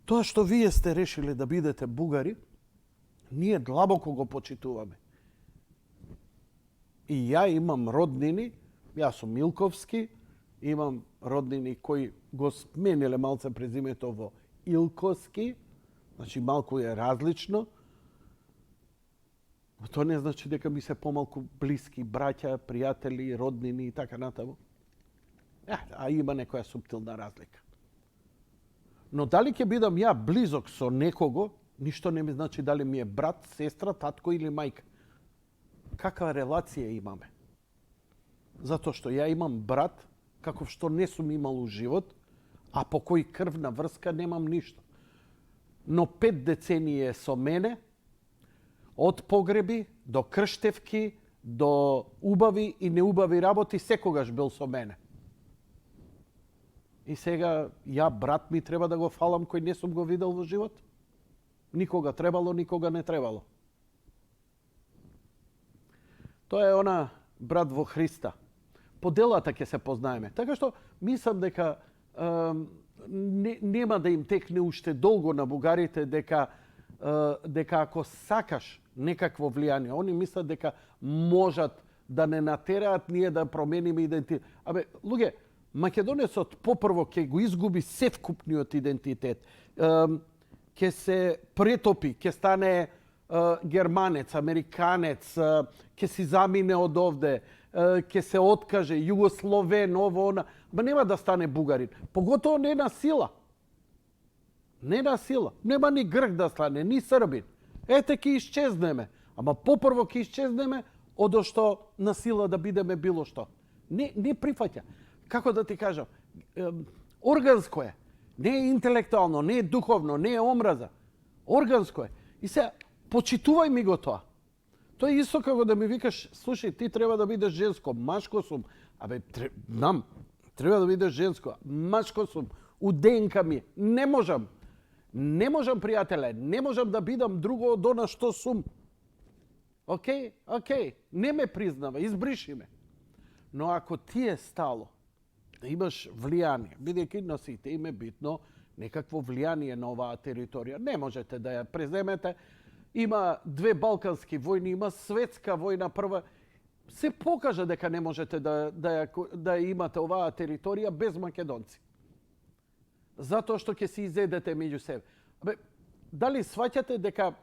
Тоа што вие сте решили да бидете бугари, ние длабоко го почитуваме. И ја имам роднини, јас сум Илковски, имам роднини кои го смениле малце презимето во Илковски, значи малку е различно. Но тоа не значи дека ми се помалку блиски браќа, пријатели, роднини и така натаму. А има некоја суптилна разлика. Но дали ќе бидам ја близок со некого, ништо не ми значи дали ми е брат, сестра, татко или мајка. Каква релација имаме? Затоа што ја имам брат, каков што не сум имал у живот, а по кој крвна врска немам ништо. Но 5 децении е со мене, од погреби до крштевки, до убави и неубави работи, секогаш бил со мене. И сега ја брат ми треба да го фалам кој не сум го видел во живот? Никога требало, никога не требало. Тоа е она брат во Христа. По делата ќе се познаеме. Така што мислам дека нема да им текне уште долго на бугарите дека ако сакаш некакво влијание, они мислат дека можат да не натераат ние да промениме идентитет. Луѓе, македонецот попрво ќе го изгуби севкупниот идентитет. Ќе се претопи, ќе стане германец, американец, ќе си замине од овде, ќе се откаже, југословен, ово, она. Нема да стане бугарин. Поготово не на сила. Не на сила. Нема ни грк да стане, ни србин. Ете, ќе исчезнеме. Ама попрво ќе исчезнеме одошто на сила да бидеме било што. Не прифаќа. Како да ти кажам, органско е. Не е интелектуално, не е духовно, не е омраза. Органско е. И се, почитувај ми го тоа. Тоа е исто како да ми викаш, слушај, ти треба да бидеш женско, машко сум. Треба да бидеш женско, машко сум. У ДНК ми. Не можам. Не можам, пријателе. Не можам да бидам друго од она што сум. Океј. Не ме признава, избриши ме. Но ако ти е стало да имаш влијание, бидејќи на сите им е битно некакво влијание на оваа територија, не можете да ја преземете. Има две балкански војни, има светска војна прва. Се покажа дека не можете да имате оваа територија без македонци. Затоа што ќе се изедете меѓу себе. Дали сваќате дека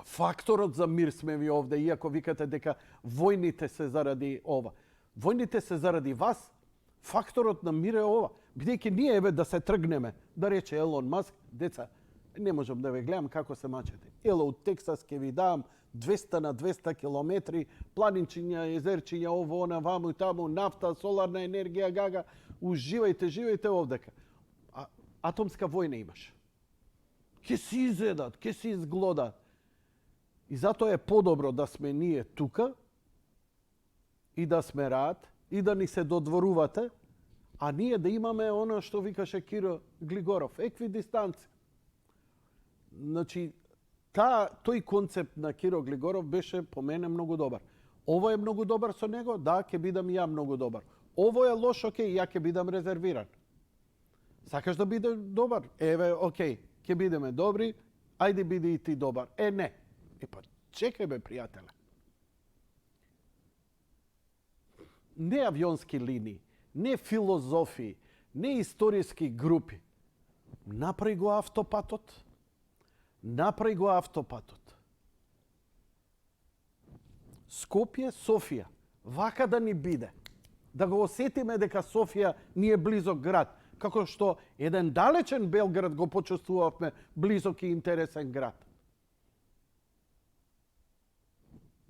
факторот за мир сме ви овде, иако викате дека војните се заради ова. Војните се заради вас. Факторот на мир е ова. Бидејќи ние да се тргнеме, да рече Елон Маск, деца, не можам да ве гледам како се мачете. Ело, од Тексас ќе ви дам 200 на 200 километри, планинчиња, езерчиња, ово, она, ваму и таму, нафта, соларна енергија, гага, живејте овдека. Атомска војна имаш. Ке си изедат, ке си изглодат. И затоа е подобро да сме ние тука и да сме рад и да ни се додворувате, а ние да имаме оно што викаше Киро Глигоров, еквидистанција. Значи, тој концепт на Киро Глигоров беше по мене многу добар. Ово е многу добар со него, да, ќе бидам и ја многу добар. Ово е лошо, ја ќе бидам резервиран. Сакаш да биде добар? Еве, ќе бидеме добри, ајде биди и ти добар. Не. Чекај бе, пријателе. Не авионски линии, не филозофии, не историски групи. Направи го автопатот. Скопје, Софија. Вака да ни биде. Да го осетиме дека Софија ни е близок град. Како што еден далечен Белград го почувствувавме близок и интересен град.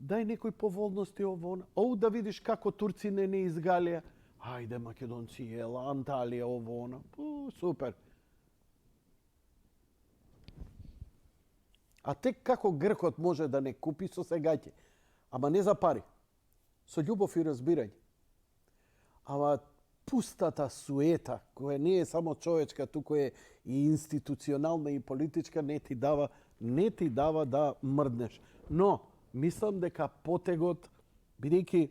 Дај некои поволности ово. Да видиш како турци не изгалија. Ајде, македонци, ела, Анталија, ово. Супер. А тек како гркот може да не купи со сегаќе. Ама не за пари. Со љубов и разбирање. Ама пустата суета, која не е само човечка, туку е и институционална и политичка, не ти дава да мрднеш. Но, мислам дека потегот, бидејќи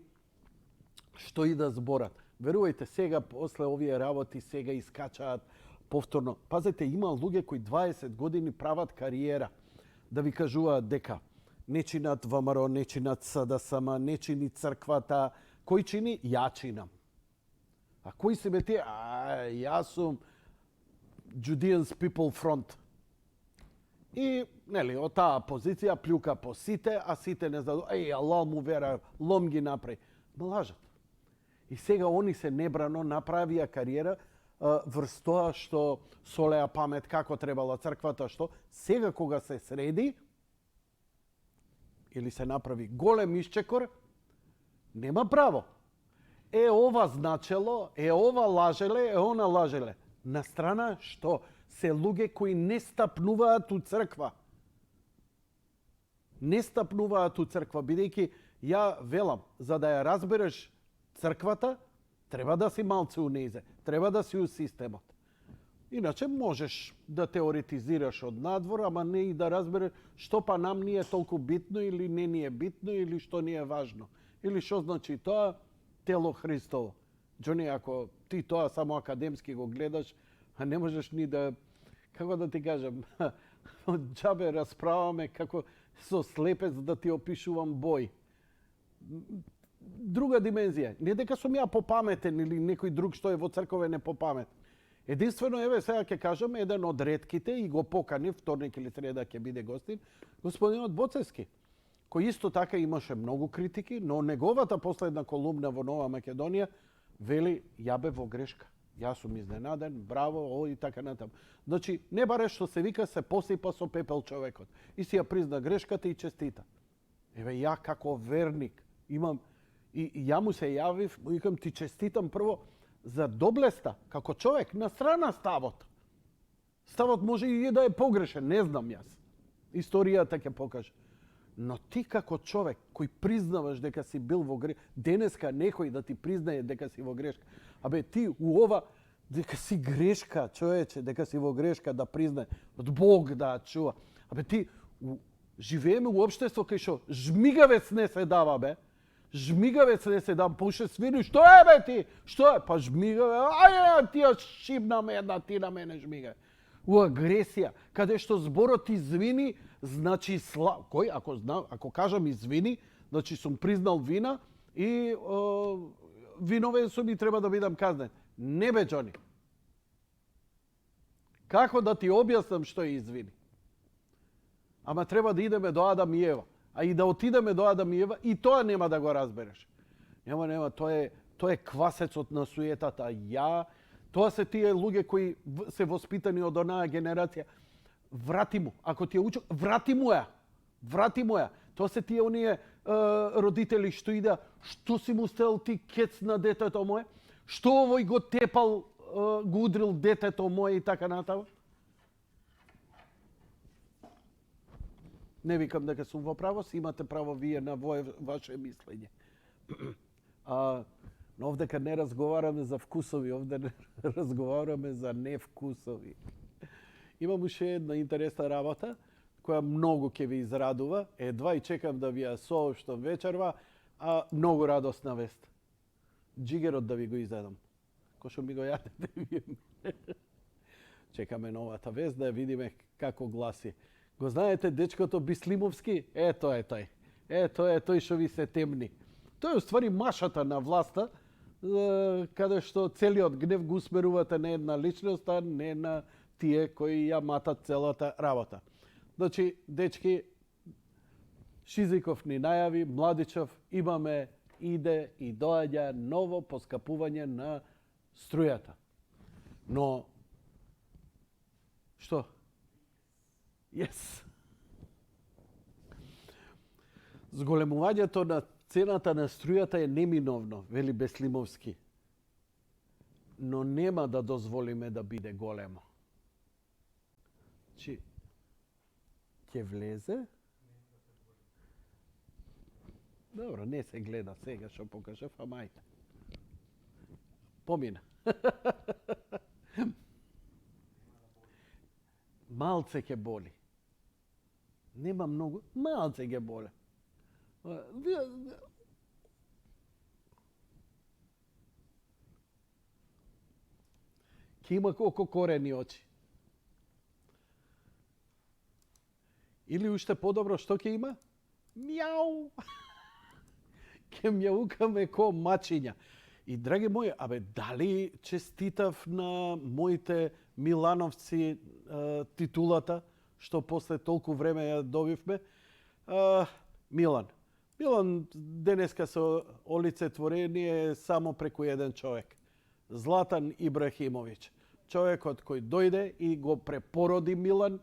што и да зборат. Верувајте, сега, после овие работи, сега искачаат повторно. Пазете, има луѓе кои 20 години прават кариера да ви кажуваат дека не чинат ВМРО, не чинат СДСМ, не чини црквата. Кој чини? Ја чинам. А кои се бе тие? Јас сум Judean People Front. И, од таа позиција плюка по сите, а сите не знаат, Allah му вера, лом ги направи. Лажат. И сега они се небрано направија кариера врз тоа што солеа памет како требала црквата, што сега кога се среди или се направи голем исчекор, нема право. Ова значело, ова лажеле, она лажеле. На страна што се луѓе кои не стапнуваат у црква. Не стапнуваат у црква, бидејќи ја велам, за да ја разбереш црквата, треба да си малце у нејзе, треба да си у системот. Иначе можеш да теоретизираш од надвор, ама не и да разбереш што па нам ни е толку битно или не ни е битно или што ни е важно. Или што значи тоа тело Христово. Джони, ако ти тоа само академски го гледаш, а не можеш ни да, како да ти кажам, џабе расправаме како со слепец да ти опишувам бој. Друга димензија. Не дека сум ја попаметен или некој друг што е во црква не попаметен. Единствено, еве сега ќе кажам, еден од ретките и го покани, вторник или среда ќе биде гостин, господинот Боцевски, кој исто така имаше многу критики, но неговата последна колумна во Нова Македонија вели, ја бе во грешка. Јас сум изненаден, браво, и така натаму. Значи, не баре што се вика, се посипа со пепел човекот. И си ја призна грешката и честита. Еве, ја како верник имам, и ја му се јавив, му викам, ти честитам прво за доблеста, како човек, на страна ставот. Ставот може и да е погрешен, не знам јас. Историјата ќе покаже. Но ти како човек кој признаваш дека си бил во грешка, денеска некој да ти признае дека си во грешка, абе ти у ова, дека си грешка, човече, дека си во грешка да признае, од Бог да чува. Абе ти живееме у општество кај што жмигавец не се дава, бе. Жмигавец не се дам, пуше свири, што е бе ти? Што е? Па жмигаве, аје, ти ја шибна ме една, ти на мене жмигаве. У агресија, каде што зборот извини, значи кој, ако кажам извини, значи сум признал вина и виновен сум и треба да бидам казнен. Не бе, Џони. Како да ти објаснам што е извини? Ама треба да идеме до Адам и Ева. А и да отидеме до Адам и Ева, и тоа нема да го разбереш. Нема, тоа е квасецот на суетата. Тоа се тие луѓе кои се воспитани од онаа генерација. Врати му. Ако ти ја учил, врати му ја. Врати му ја. Тоа се тие оние родители што ида, што си му стел ти кец на детето мое? Што овој го тепал, го удрил детето мое и така натаму? Не викам дека сум во право, си имате право вие на ваше мислење. Но овдека не разговараме за вкусови, овде не разговараме за невкусови. Имам уште една интересна работа, која многу ќе ви израдува. Едва и чекам да ви ја соопштам вечерва, а многу радосна вест. Джигерот да ви го изедам. Кој што ми го јадете вие. Чекаме новата вест да ја видиме како гласи. Го знаете дечкото Бислимовски? Тоа е тој. Тоа е тој што ви се темни. Тој е уствари машата на власта, каде што целиот гнев го усмерувате на една личност, а не на тие кои ја матат целата работа. Значи, дечки, Шизиков ни најави, Младичев, имаме, иде и доаѓа ново поскапување на струјата. Но, што? Yes. Зголемувањето на цената на струјата е неминовно, вели Беслимовски. Но нема да дозволиме да биде големо. Чи ќе влезе? Добро, не се гледа сега што покажав, а мајте. Помина. Малце ќе боли. Нема многу, малце ќе боли. Ќе има колко корени очи. Или уште подобро, што ќе има? Мјау! Ќе мјаукаме ко мачиња. И, драги мои, дали честитав на моите милановци титулата, што после толку време ја добивме? Милан. Милан денеска со олицетворение само преку еден човек. Златан Ибрахимовиќ. Човекот кој дојде и го препороди Милан,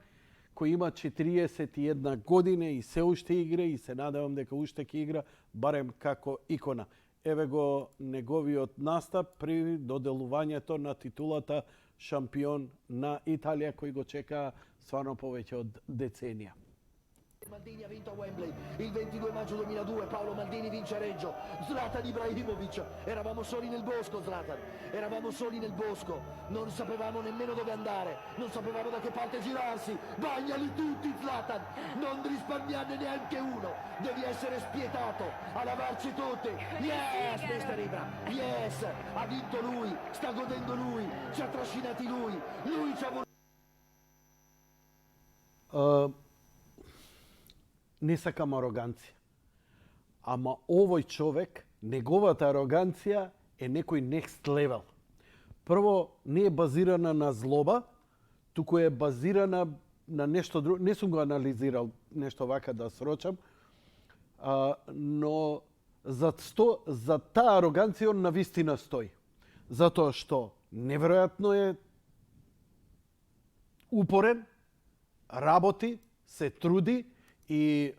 кој има 41 година и се уште игра и се надевам дека уште ќе игра, барем како икона. Еве го неговиот настап при доделувањето на титулата шампион на Италија, кој го чека стварно повеќе од деценија. Maldini ha vinto a Wembley il 22 maggio 2002, Paolo Maldini vince a Reggio, Zlatan Ibrahimovic, eravamo soli nel bosco Zlatan, eravamo soli nel bosco, non sapevamo nemmeno dove andare, non sapevamo da che parte girarsi, bagnali tutti Zlatan, non risparmiarne neanche uno, devi essere spietato, a lavarci tutti, yes Mister Ibra, yes, ha vinto lui, sta godendo lui, ci ha trascinati lui ci ha voluto. Не сакам ароганција. Ама овој човек, неговата ароганција е некој next level. Прво, не е базирана на злоба, туку е базирана на нешто друго. Не сум го анализирал нешто вака да срочам, но за таа ароганција он навистина стои. Затоа што неверојатно е упорен, работи, се труди и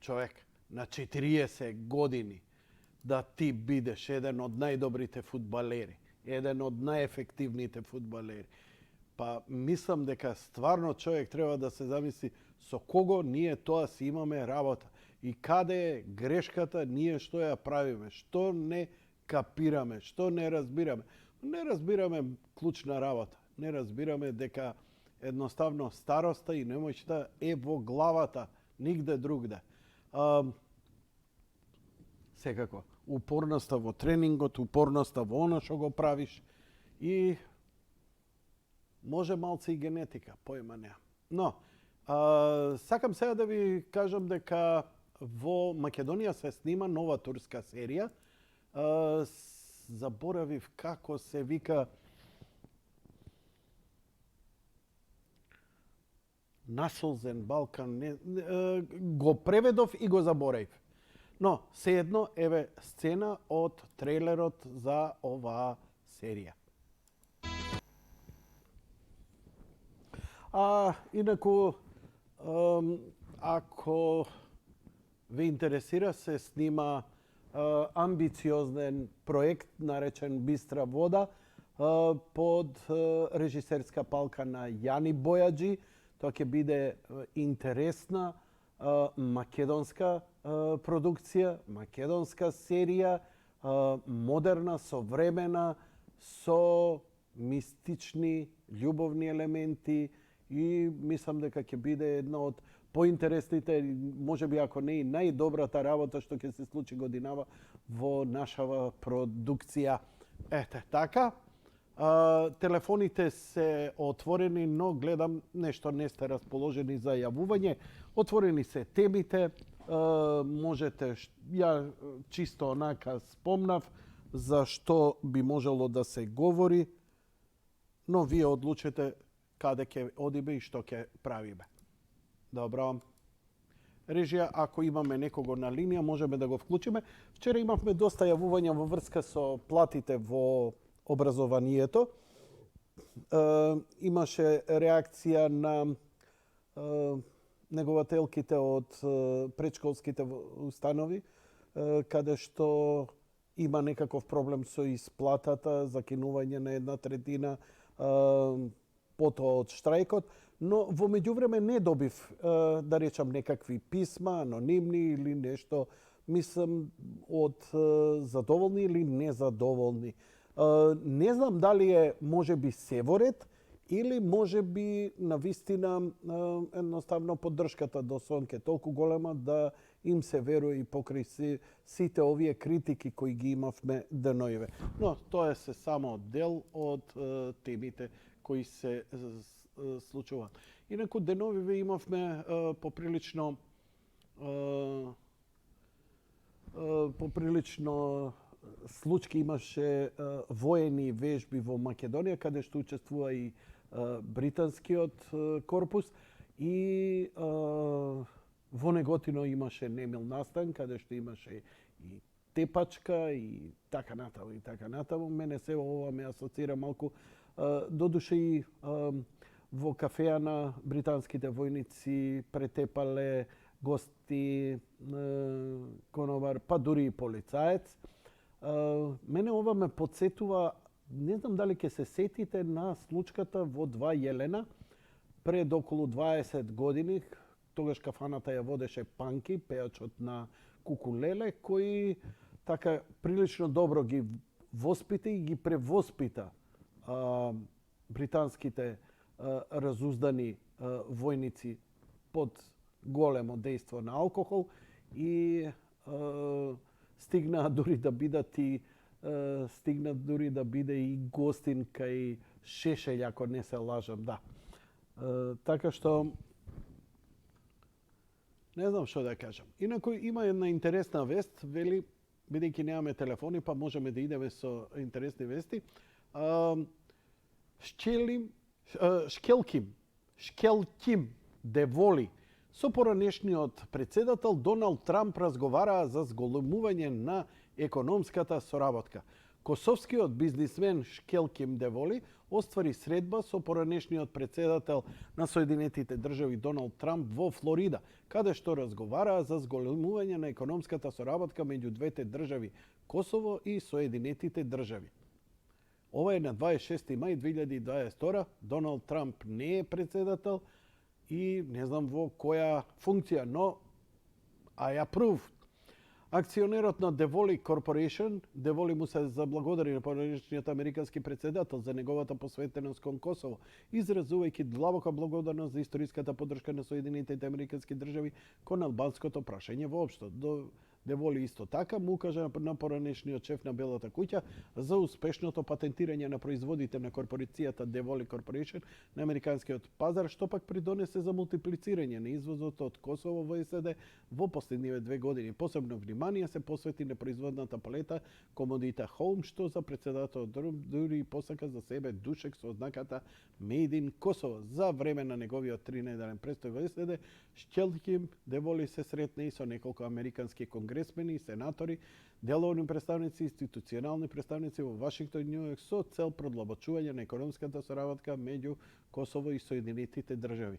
човек на 40 години да ти бидеш еден од најдобрите фудбалери, еден од најефективните фудбалери. Па мислам дека стварно човек треба да се замисли со кого ние тоа си имаме работа и каде е грешката, ние што ја правиме, што не капираме, што не разбираме. Не разбираме клучна работа, не разбираме дека едноставно староста и немоќта е во главата, нигде другде. Секако, упорноста во тренингот, упорноста во она што го правиш и може малце и генетика, појма неа. Но, сакам сега да ви кажам дека во Македонија се снима нова турска серија. Заборавив како се вика, Насолзен Балкан, го преведов и го заборавив. Но, сеедно, еве сцена од трейлерот за оваа серија. Инаку, ако ве интересира, се снима амбициозен проект наречен Бистра вода под режисерска палка на Јани Бојаджи. Тоа ќе биде интересна македонска продукција, македонска серија, модерна, современа, со мистични, љубовни елементи и мислам дека ќе биде една од поинтересните, можеби ако не и најдобрата работа што ќе се случи годинава во нашава продукција. Ете, така. Телефоните се отворени, но гледам нешто не сте расположени за јавување. Отворени се темите, можете, ја чисто онака спомнав за што би можело да се говори, но вие одлучете каде ќе одиме и што ќе правиме. Добро. Режија, ако имаме некого на линија, можеме да го вклучиме. Вчера имавме доста јавувања во врска со платите во образованието. Имаше реакција на негователките од предшколските установи, каде што има некаков проблем со исплатата, закинување на 1/3 потоа од штрајкот, но во меѓувреме не добив, да речам, некакви писма, анонимни или нешто, мислам, од задоволни или незадоволни. Не знам дали е можеби се во ред или можеби навистина едноставно поддршката до Сонке толку голема да им се верува и покрај сите овие критики кои ги имавме деноиве. Но тоа е се само дел од темите кои се случуваат. Инаку деновиве имавме поприлично случаи, имаше воени вежби во Македонија, каде што учествува и британскиот корпус и во Неготино имаше немил настан, каде што имаше и тепачка и така натаму и така натаму. Мене се ова ме асоцира малку, додуше и во кафеа на британските војници претепале гости, конобар, па дури и полицаец. Мене ова ме подсетува, не знам дали ќе се сетите на случката во 2 Јелена пред околу 20 години, тогаш кафаната ја водеше Панки, пејачот на кукулеле, кој така прилично добро ги воспита и ги превоспита британските разуздани војници под големо дејство на алкохол и стигна дури да биде и гостин кај Шешелј, ако не се лажам, да. Така што не знам што да кажам. Инаку има една интересна вест, вели, бидејќи немаме телефони, па можеме да идеме со интересни вести. Шкелким Деволи со поранешниот председател Доналд Трамп разговараа за зголемување на економската соработка. Косовскиот бизнисмен Шкелким Деволи оствари средба со поранешниот председател на Соединетите држави Доналд Трамп во Флорида, каде што разговараа за зголемување на економската соработка меѓу двете држави Косово и Соединетите држави. Ова е на 26. мај 2022. Доналд Трамп не е председател и не знам во која функција, но I approve. Акционерот на Devoli Corporation, Devoli му се заблагодари на поранешниот американски председател за неговата посветеност кон Косово, изразувајќи длабока благодарност за историската поддршка на Соединетите американски држави кон албанското прашање воопшто. Деволи исто така му укажа на поранешниот шеф на Белата куќа за успешното патентирање на производите на корпорацијата Devoli Corporation на американскиот пазар, што пак придонесе за мултиплицирање на извозот од Косово во САД во последниве 2 години. Посебно внимание се посвети на производната палета комодита Home, што за председателот дури посака за себе душек со ознаката Made in Kosovo. За време на неговиот 3-неделен престој во САД, Шкелким Деволи се сретна и со неколку американски конгресмени и сенатори, деловни представници, институционални представници во Вашингтон и Њујорк со цел продлабочување на економската соработка меѓу Косово и Соединетите држави.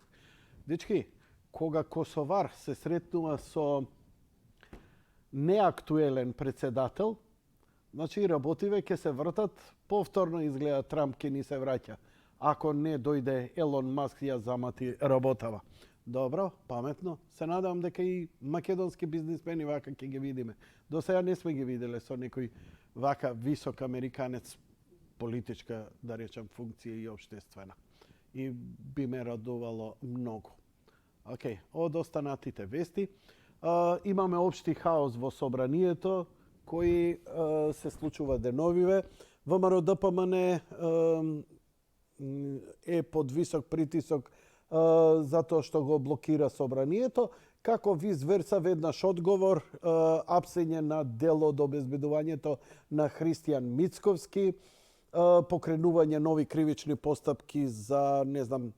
Дечки, кога косовар се сретнува со неактуелен председател, значи работиве ќе се вртат, повторно изгледа Трамп ќе ни се враќа. Ако не дојде Елон Маск ја замати работава. Добро, паметно. Се надевам дека и македонски бизнисмени вака ќе ги видиме. До сега не сме ги виделе со некој вака висок американец, политичка, да речам, функција и обштествена. И би ме радувало многу. Океј, од останатите вести, имаме општи хаос во собранието, кои се случува деновиве. ВМРО ДПМН е под висок притисок затоа што го блокира собранието, како виз верса веднаш одговор, апсење на дело од обезбедувањето на Христијан Мицковски, покренување нови кривични постапки за, не знам,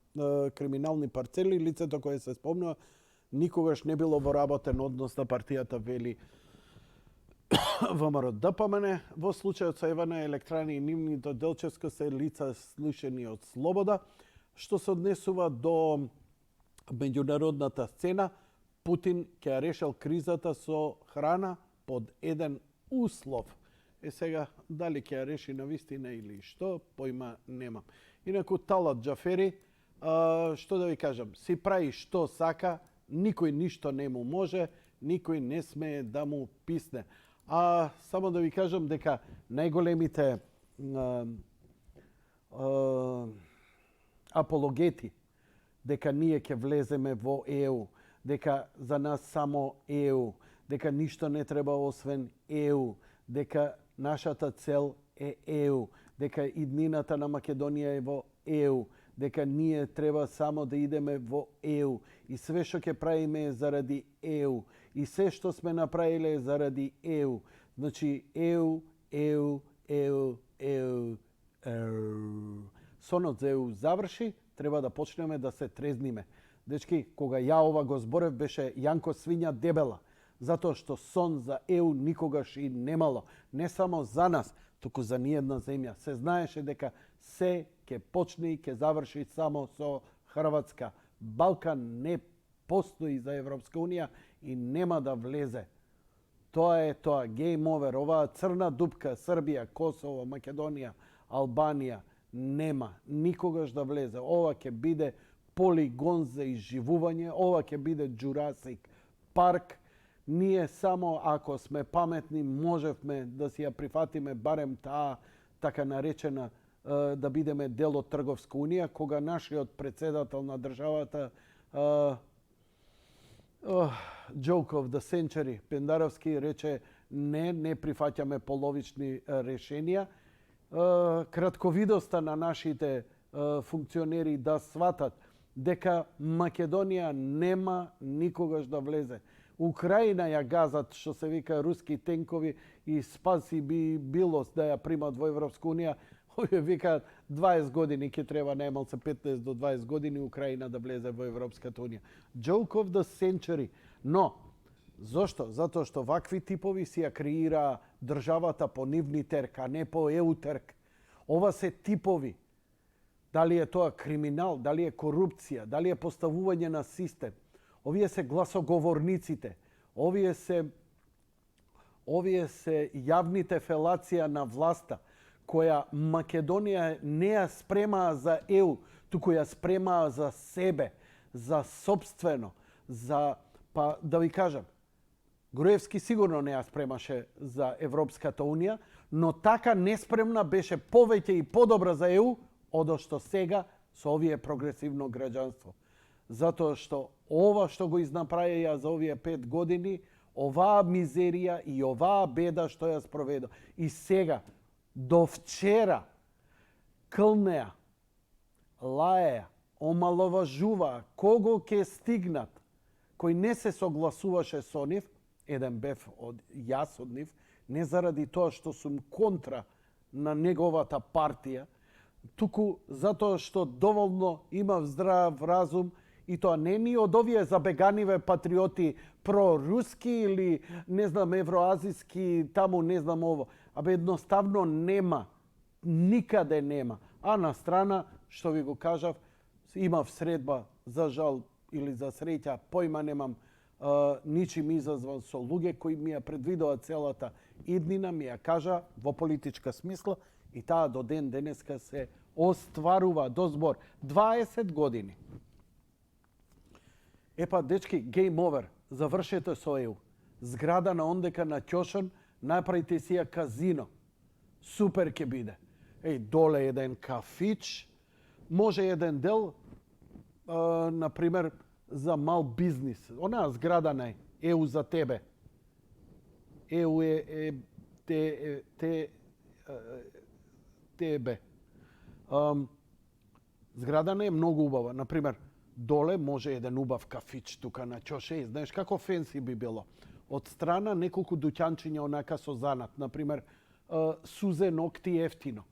криминални парцели, лицето кое се спомнува, никогаш не било во работен однос на партијата, вели ВМРО ДПМН. Во случајот со Евана Електрани и нивните Делчевска се лица слушани од слобода. Што се однесува до меѓународната сцена, Путин ќе ја решил кризата со храна под еден услов. Сега, дали ќе ја реши на вистина или што, појма немам. Инаку Талат Џафери, што да ви кажам, си прави што сака, никој ништо не му може, никој не смее да му писне. А само да ви кажам дека најголемите апологети дека ние ќе влеземе во ЕУ, дека за нас само ЕУ, дека ништо не треба освен ЕУ, дека нашата цел е ЕУ, дека иднината на Македонија е во ЕУ, дека ние треба само да идеме во ЕУ и све што ќе правиме е заради ЕУ и се што сме направиле е заради ЕУ. Значи ЕУ, ЕУ, ЕУ, ЕУ, ЕУ. Сонот за ЕУ заврши, треба да почнеме да се трезниме. Дечки, кога ја ова го зборев, беше Јанко свиња дебела, затоа што сон за ЕУ никогаш и немало. Не само за нас, туку за ниедна земја. Се знаеше дека се ќе почне и ќе заврши само со Хрватска. Балкан не постои за Европска Унија и нема да влезе. Тоа е тоа, game over, оваа црна дупка, Србија, Косово, Македонија, Албанија, нема никогаш да влезе. Ова ќе биде полигон за изживување. Ова ќе биде Jurassic Park. Ние само ако сме паметни можевме да си ја прифатиме барем таа така наречена да бидеме дел од трговска унија, кога нашиот председател на државата joke of the century Пендаровски рече не прифаќаме половични решенија. Кратковидоста на нашите функционери да сватат дека Македонија нема никогаш да влезе. Украина ја газат, што се вика, руски тенкови и спаси би било да ја примат во Европска унија. Овие викаат 20 години ќе треба, најмалце 15 до 20 години Украина да влезе во Европската унија. Joke of the century. Но, зошто? Затоа што вакви типови си ја креира државата по нивни терк, а не по ЕУ терк. Ова се типови. Дали е тоа криминал, дали е корупција, дали е поставување на систем. Овие се гласоговорниците. Овие се јавните фелација на власта, која Македонија не ја спремаа за ЕУ, туку ја спремаа за себе, за собствено, па да ви кажам, Груевски сигурно не ја спремаше за Европската унија, но така неспремна беше повеќе и подобра за ЕУ, одо што сега со овие прогресивно граѓанство. Затоа што ова што го изнаправија за овие 5 години, оваа мизерија и оваа беда што ја спроведа. И сега, до вчера, кълнеа, лаеа, омаловажуваа, кого ќе стигнат, кој не се согласуваше со нив, еден бев од јас од нив, не заради тоа што сум контра на неговата партија, туку затоа што доволно имав здрав разум и тоа не ни од овие забеганиве патриоти проруски или не знам евроазиски, таму не знам ово. Абе едноставно нема, никаде нема. А на страна, што ви го кажав, имав средба, за жал или за среќа, појма немам, ничим изазван со луѓе кои ми ја предвидоа целата иднина, ми ја кажа во политичка смисла и таа до ден денеска се остварува до збор 20 години. Епа, дечки, game over, завршете со ЕУ. Зграда на ондека на Ќошан, направите си ја казино. Супер ќе биде. Доле еден кафич, може еден дел, например, за мал бизнис. Онаа зграда на ЕУ за тебе. ЕУ е тебе. Зграда не е многу убава. Например, доле може еден убав кафич тука на Ќоше. Знаеш како фенси би било? Од страна неколку дуќанчиња онака со занат. Например, сузе ногти ефтино.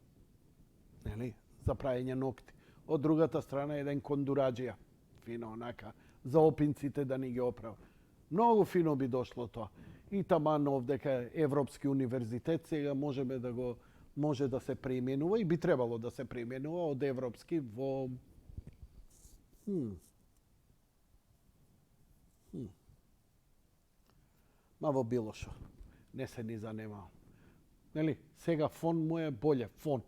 Нели? За праење ногти. Од другата страна еден кондураџија. Фино онака. За опинците да ни ги оправа. Многу фино би дошло тоа. И таман овдека Европски универзитет сега може да се преименува и би требало да се преименува од европски во ма во било шо. Не се ни занемава. Нели? Сега фон му е боле. Фон.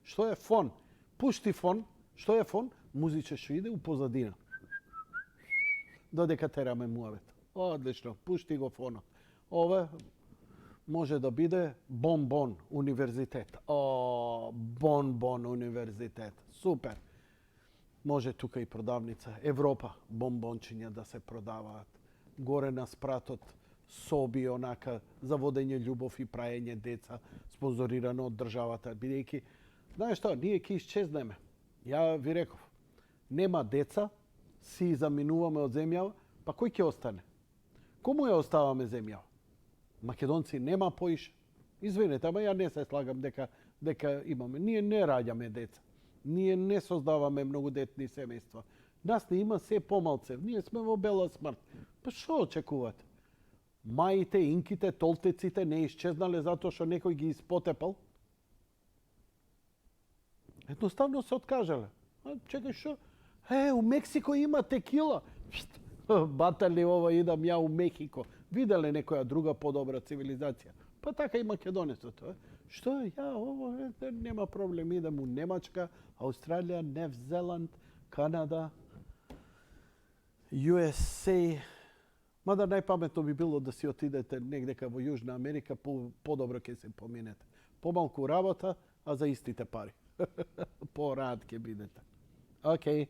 Што е фон? Пушти фон. Што е фон? Музиче што иде у позадина. Додека тераме муавет. Одлично. Пушти го фонот. Ова може да биде Бонбон универзитет. Бонбон универзитет. Супер. Може тука и продавница. Европа. Бонбончиња да се продаваат. Горе на спратот соби онака за водење љубов и праење деца, спонзорирано од државата. Бидејќи, знаеш што, ние ќе исчезнеме. Ја ви реков, нема деца, си заминуваме од земјава, па кој ќе остане? Кому ја оставаме земјава? Македонци нема поише. Извинете, ама ја не се слагам дека имаме. Ние не раѓаме деца. Ние не создаваме многудетни семејства. Нас не има се помалце. Ние сме во бела смрт. Па што очекувате? Маите, инките, толтеците не исчезнале затоа што некој ги испотепал? Едноставно се откажале. Чекај што? У Мексико има текила. Батали ова, идам ја у Мехико. Виделе некоја друга подобра цивилизација. Па така и македонецот. Што? Ја, ово, нема проблем. Идам у Немачка, Аустралија, Нов Зеланд, Канада, USA. Мада најпаметно би било да си отидете негдека во Јужна Америка, подобро ќе се поминете. Помалку работа, а за истите пари. По-рад ќе бидете. Океј.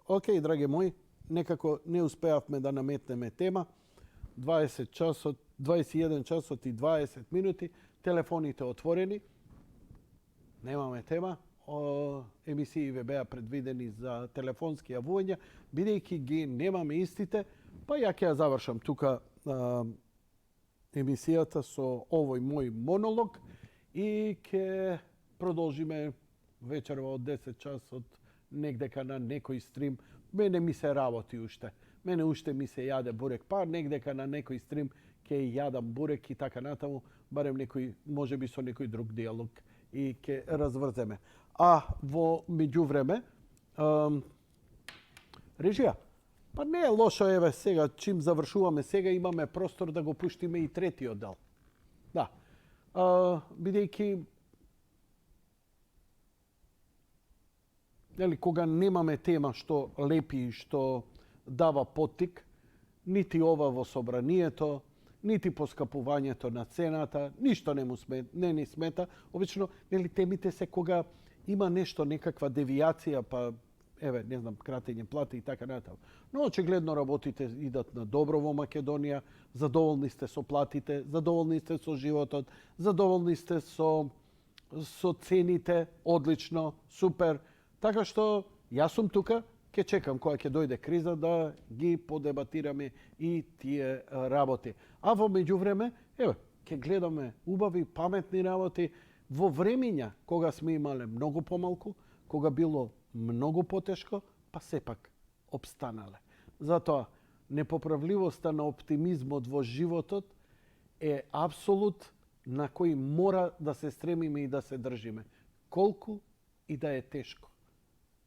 Океј, драги мои, некако не успеавме да наметнеме тема. 21 часот и 20 минути, телефоните отворени. Немаме тема. Емисии ве беа предвидени за телефонски јавувања, бидејќи ги немаме истите, па ја ќе ја завршам тука емисијата со овој мој монолог и ќе продолжиме вечерва од 10 часот негдека на некој стрим. Мене ми се работи уште. Мене уште ми се јаде бурек, па негдека на некој стрим ќе јадам бурек и така натаму, барем некој, можеби со некој друг диалог и ќе разврземе. А во меѓувреме, режија, па не е лошо, еве сега, чим завршуваме сега, имаме простор да го пуштиме и третиот дел. Да. Бидејќи, кога немаме тема што лепи и што дава поттик, нити ова во собранието, нити поскапувањето на цената, ништо не ни смета. Обично, темите се кога има нешто, некаква девијација, па еве, не знам, кратење плати и така натаму. Но очигледно работите идат на добро во Македонија, задоволни сте со платите, задоволни сте со животот, задоволни сте со цените, одлично, супер. Така што јас сум тука, ќе чекам кога ќе дојде криза да ги подебатираме и тие работи. А во меѓувреме, еве, ќе гледаме убави, паметни работи во времења кога сме имале многу помалку, кога било многу потешко, па сепак обстанале. Затоа, непоправливоста на оптимизмот во животот е апсолут на кој мора да се стремиме и да се држиме. Колку и да е тешко.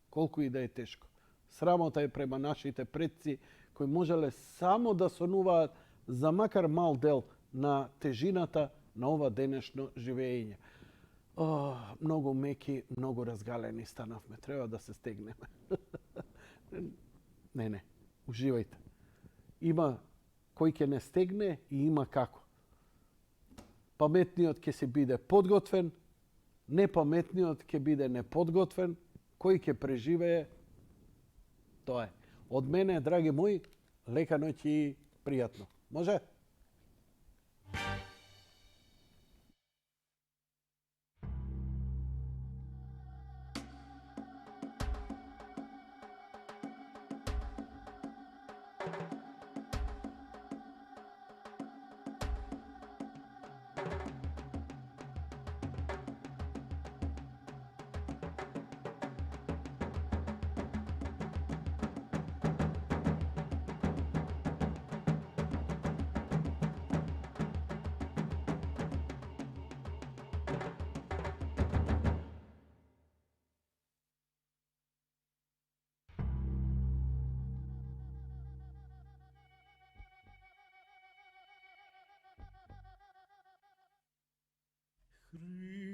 Колку и да е тешко. Срамота е према нашите предци кои можеле само да сонуваат за макар мал дел на тежината на ова денешно живење. Многу меки, многу разгалени станавме. Треба да се стегнеме. Не, уживајте. Има кој ќе не стегне и има како. Паметниот ќе се биде подготвен, непаметниот ќе биде неподготвен, кој ќе преживее, тоа е. Од мене, драги мои, лека ноќ и пријатно. Може?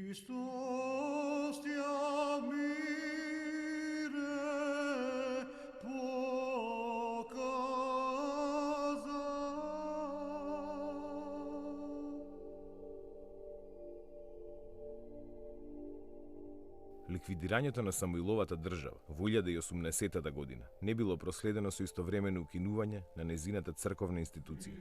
Христос тя мире показа. Ликвидирањето на Самуиловата држава во 1080 година не било проследено со истовремено укинување на незината црковна институција.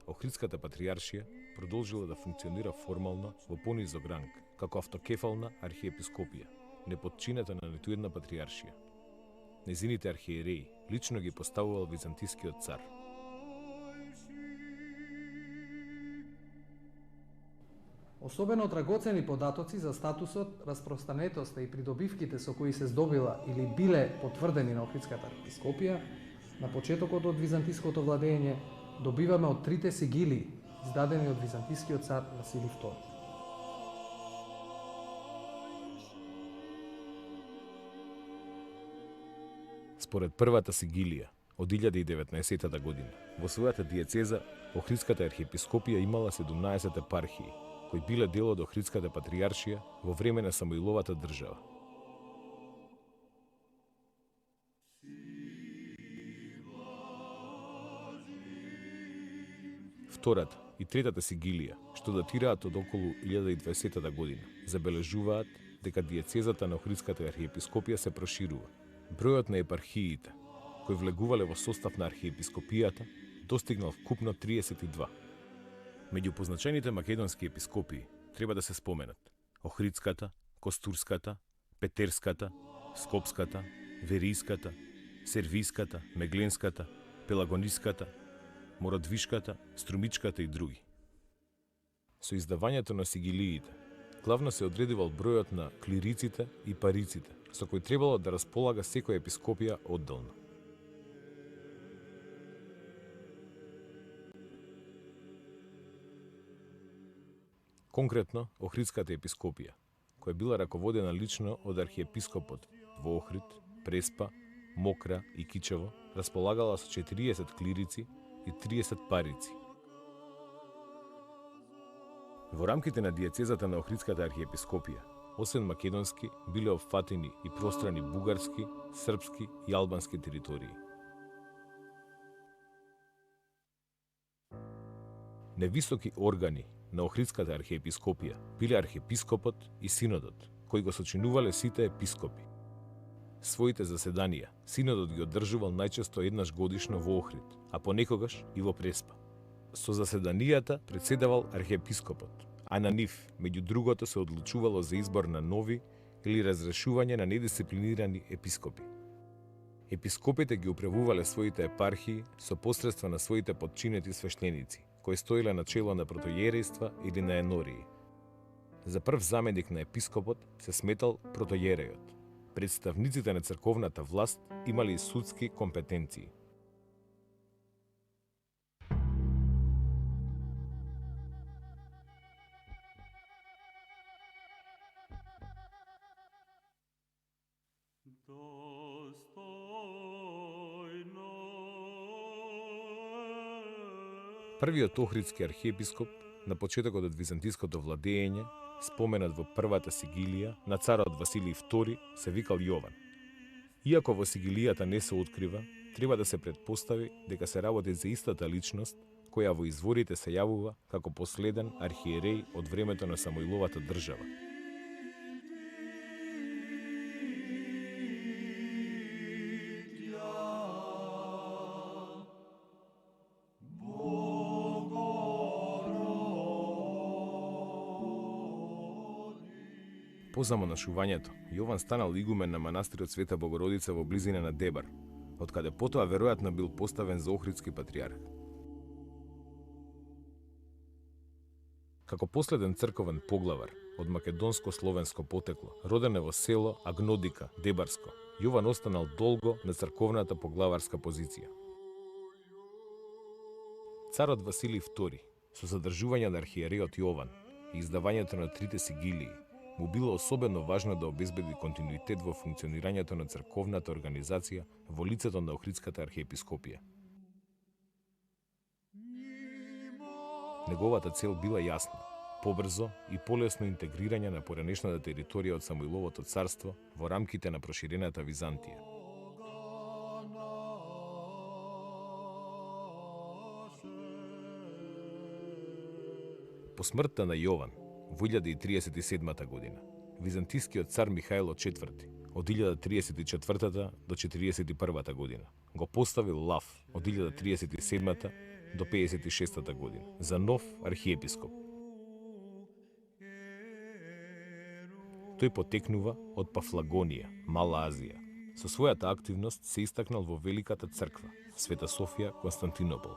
Охридската патријаршија продолжила да функционира формално во понизок ранг, како автокефална архиепископија, неподчинета на ниту една патријаршија. Незините архиереи лично ги поставувал византискиот цар. Особено драгоцени податоци за статусот, распространетоста и придобивките со кои се здобила или биле потврдени на Охридската архиепископија на почетокот од византиското владење добиваме од трите сигили, издадени од византискиот цар Василий II. Според првата сигилија од 1019 година, во својата диецеза, Охридската архиепископија имала 17 епархии, кои биле дел од Охридската патријаршија во време на Самуиловата држава. Втората и третата сигилија, што датираат од околу 1020 година, забележуваат дека диецезата на Охридската архиепископија се проширува. Бројот на епархиите, кои влегувале во состав на архиепископијата, достигнал вкупно 32. Меѓу позначените македонски епископии треба да се споменат Охридската, Костурската, Петерската, Скопската, Веријската, Сервиската, Мегленската, Пелагониската, Мородвишката, Струмичката и други. Со издавањето на сигилиите, главно се одредувал бројот на клириците и париците, со кои требало да располага секоја епископија одделно. Конкретно, Охридската епископија, која била раководена лично од архиепископот во Охрид, Преспа, Мокра и Кичево, располагала со 40 клирици и 30 парици. Во рамките на диецезата на Охридската архиепископија, освен македонски, биле опфатени и пространи бугарски, српски и албански територии. Невисоки органи на Охридската архиепископија биле архиепископот и синодот, кои го сочинувале сите епископи. Своите заседанија синодот ги одржувал најчесто еднаш годишно во Охрид, а понекогаш и во Преспа. Со заседанијата председавал архиепископот, а на нив, меѓу другото, се одлучувало за избор на нови или разрешување на недисциплинирани епископи. Епископите ги управувале своите епархии со посредство на своите подчинети свештеници, кои стоиле на чело на протојерејства или на енории. За прв заменик на епископот се сметал протојерејот. Представниците на црковната власт имали и судски компетенции. Првиот охридски архиепископ на почетокот од византиското владење, споменат во првата сигилија на царот Василий II, се викал Јован. Иако во сигилијата не се открива, треба да се претпостави дека се работи за истата личност која во изворите се јавува како последен архиереј од времето на Самуиловата држава. По замонашувањето, Јован станал игумен на манастирот Света Богородица во близина на Дебар, од каде потоа веројатно бил поставен за охридски патријарх. Како последен црковен поглавар од македонско-словенско потекло, роден е во село Агнодика, Дебарско, Јован останал долго на црковната поглаварска позиција. Царот Василий II, со задржување на архиерејот Јован и издавањето на трите сигилии, му било особено важно да обезбеди континуитет во функционирањето на црковната организација во лицето на Охридската архиепископија. Неговата цел била јасна: побрзо и полесно интегрирање на поранешната територија од Самуиловото царство во рамките на проширената Византија. По смртта на Јован во 1037 година, византискиот цар Михајло IV од 1034 до 41 година го поставил Лав од 1037 до 56 година за нов архиепископ. Тој потекнува од Пафлагонија, Мала Азија. Со својата активност се истакнал во Великата црква, Света Софија, Константинопол.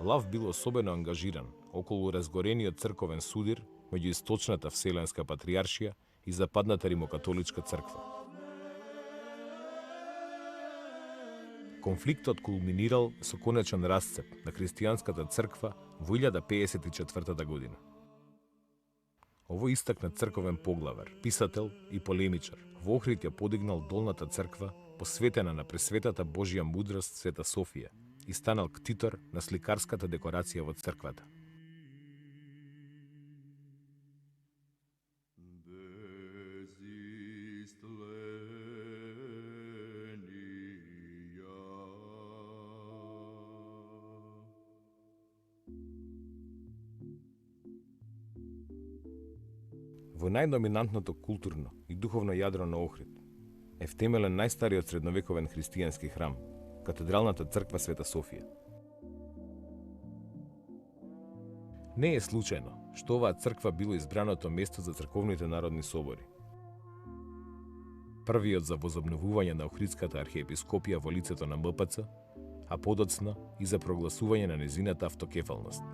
Лав бил особено ангажиран околу разгорениот црковен судир меѓу Источната Вселенска патријаршија и Западната римокатоличка црква. Конфликтот кулминирал со конечен расцеп на христијанската црква во 1054 година. Ово истакна црковен поглавар, писател и полемичар. Во Охрид ја подигнал долната црква, посветена на пресветата Божја мудрост Света Софија, и станал ктитор на сликарската декорација во црквата. Во најдоминантното културно и духовно јадро на Охрид е втемелен најстариот средновековен христијански храм, катедралната црква Света Софија. Не е случајно што оваа црква било избраното место за црковните народни собори. Првиот за возобновување на Охридската архиепископија во лицето на МПЦ, а подоцна и за прогласување на незината автокефалност.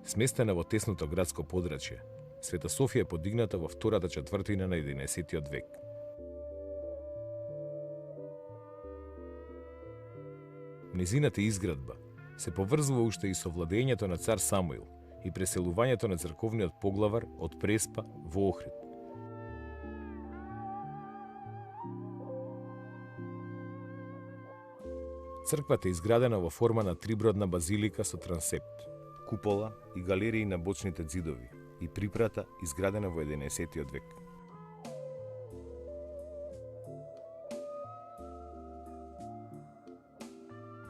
Сместена во тесното градско подрачје, Света Софија е подигната во втората четвртина на 11 век. Незината изградба се поврзува уште и со владењето на цар Самуил и преселувањето на црковниот поглавар од Преспа во Охрид. Црквата е изградена во форма на трибродна базилика со трансепт, купола и галерии на бочните ѕидови и припрата изградена во 11 век.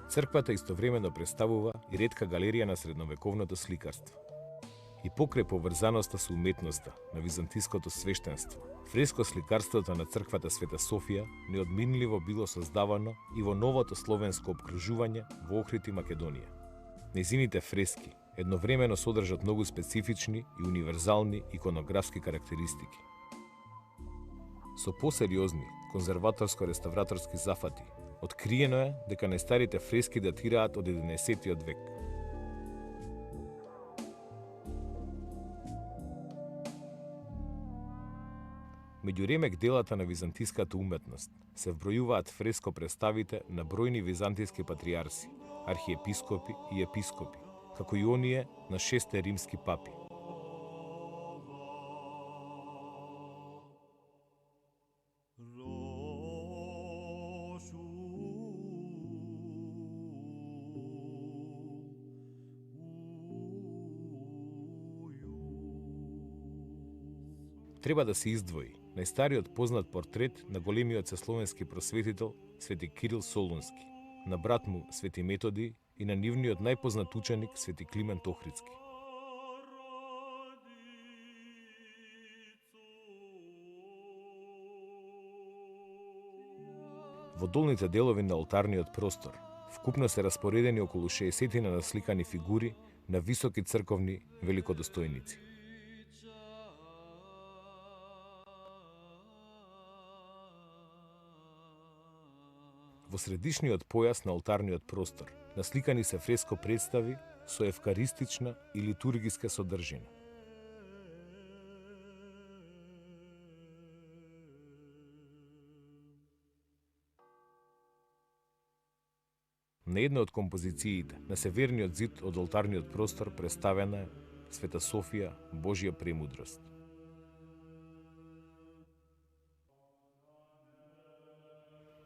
Црквата истовремено представува и ретка галерија на средновековното сликарство. И покрај поврзаноста со уметноста на византиското свештенство, фреско сликарството на црквата Света Софија неодминливо било создавано и во новото словенско опкружување во Охрид и Македонија. Незините фрески едновремено содржат многу специфични и универзални иконографски карактеристики. Со посериозни конзерваторско-реставраторски зафати, откриено е дека најстарите фрески датираат од 11 век. Меѓу ремек делата на византиската уметност се вбројуваат фреско представите на бројни византиски патриарси, архиепископи и епископи, како и оние на 6 римски папи. Треба да се издвои најстариот познат портрет на големиот словенски просветител Свети Кирил Солунски, на брат му Свети Методи и на нивниот најпознат ученик Свети Климент Охридски. Во долните делови на олтарниот простор вкупно се распоредени околу 60 на насликани фигури на високи црковни великодостојници. Во средишниот појас на олтарниот простор насликани се фреско представи со евкаристична и литургиска содржина. На една од композициите на северниот зид од олтарниот простор представена е Света Софија, Божја премудрост.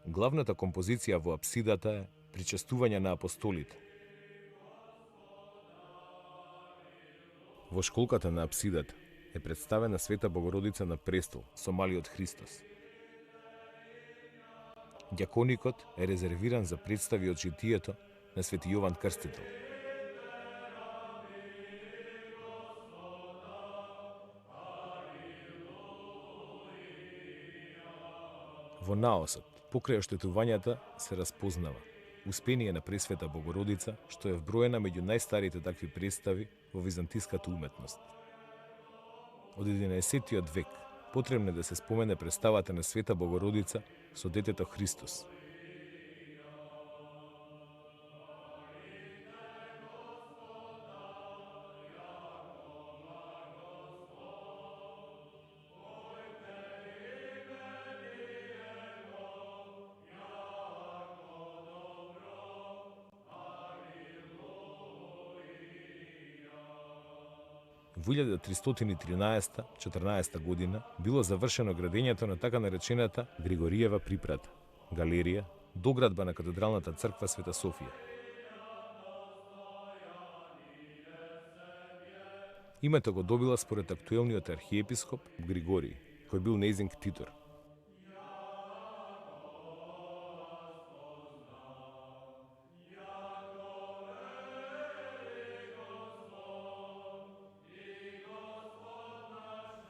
Главната композиција во апсидата е Причестување на апостолите. Во школката на апсидата е представена Света Богородица на престол со малиот Христос. Ѓаконикот е резервиран за представи од житието на Свети Јован Крстител. Во наосот, покрај оштетувањата се распознава успение на Пресвета Богородица, што е вброена меѓу најстарите такви представи во византиската уметност. Од 11 век потребно е да се спомене представата на Света Богородица со детето Христос. Во 1313-14 година било завршено градењето на така наречената Григориева припрата, галерија, доградба на катедралната црква Света Софија. Името го добила според актуелниот архиепископ Григорий, кој бил нејзин ктитор.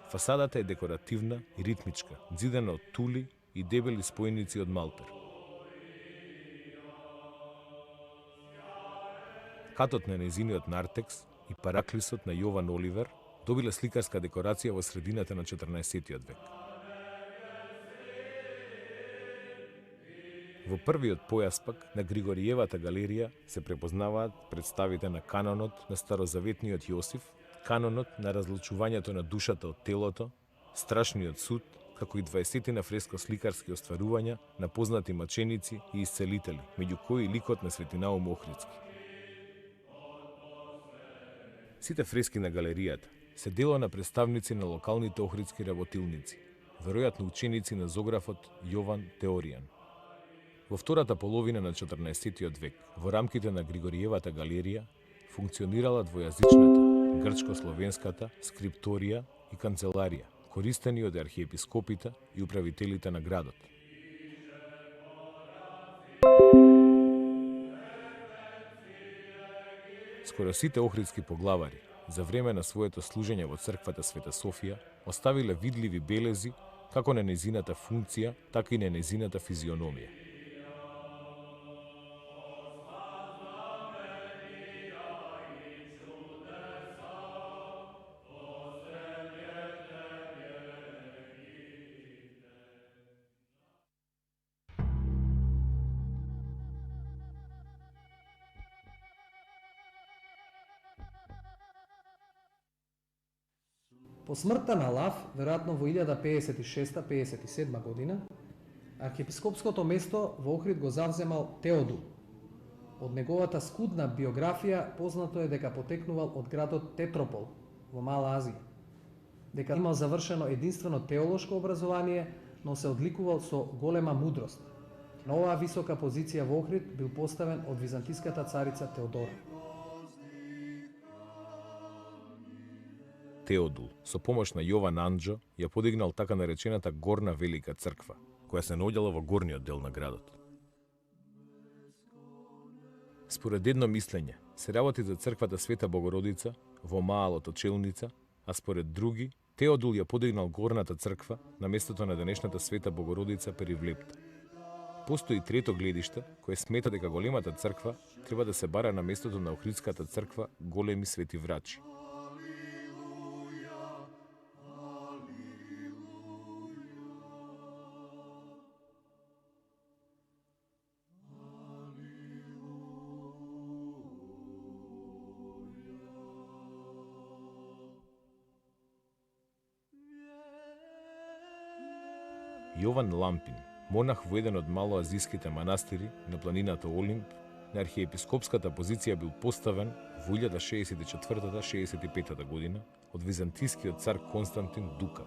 Фасадата е декоративна и ритмичка, зидена од тули и дебели спојници од малпер. Катот на нејзиниот нартекс и параклисот на Јован Оливер добиле сликарска декорација во средината на 14. век. Во првиот појас пак на Григориевата галерија се препознаваат представите на канонот на старозаветниот Јосиф, канонот на разлучувањето на душата од телото, страшниот суд, како и 20 на фреско-сликарски остварувања на познати маченици и исцелители, меѓу кои ликот на Свети Наум Охридски. Сите фрески на галеријата се дело на представници на локалните охридски работилници, веројатно ученици на зографот Јован Теоријан. Во втората половина на 14. век, во рамките на Григориевата галерија, функционирала двојазичната, грчко-словенската, скрипторија и канцеларија, користени од архиепископите и управителите на градот. Скоро сите охридски поглавари, за време на своето служење во црквата Света Софија, оставиле видливи белези како на нејзината функција, така и на нејзината физиономија. По смртта на Лав, веројатно во 1056-57 година, архиепископското место во Охрид го завземал Теодул. Од неговата скудна биографија познато е дека потекнувал од градот Тетропол во Мала Азија, дека имал завршено единствено теолошко образование, но се одликувал со голема мудрост. На оваа висока позиција во Охрид бил поставен од византиската царица Теодора. Теодул, со помош на Јован Анџо, ја подигнал така наречената Горна Велика црква, која се наоѓала во горниот дел на градот. Според едно мислење, се работи за црквата Света Богородица во Маалото Челница, а според други, Теодул ја подигнал горната црква на местото на денешната Света Богородица Перивлепта. Постои трето гледиште, кое смета дека големата црква треба да се бара на местото на Охридската црква Големи Свети Врачи. Јован Лампин, монах во еден од малоазиските манастири на планината Олимп, на архиепископската позиција бил поставен во 1064-65 година од византискиот цар Константин Дука.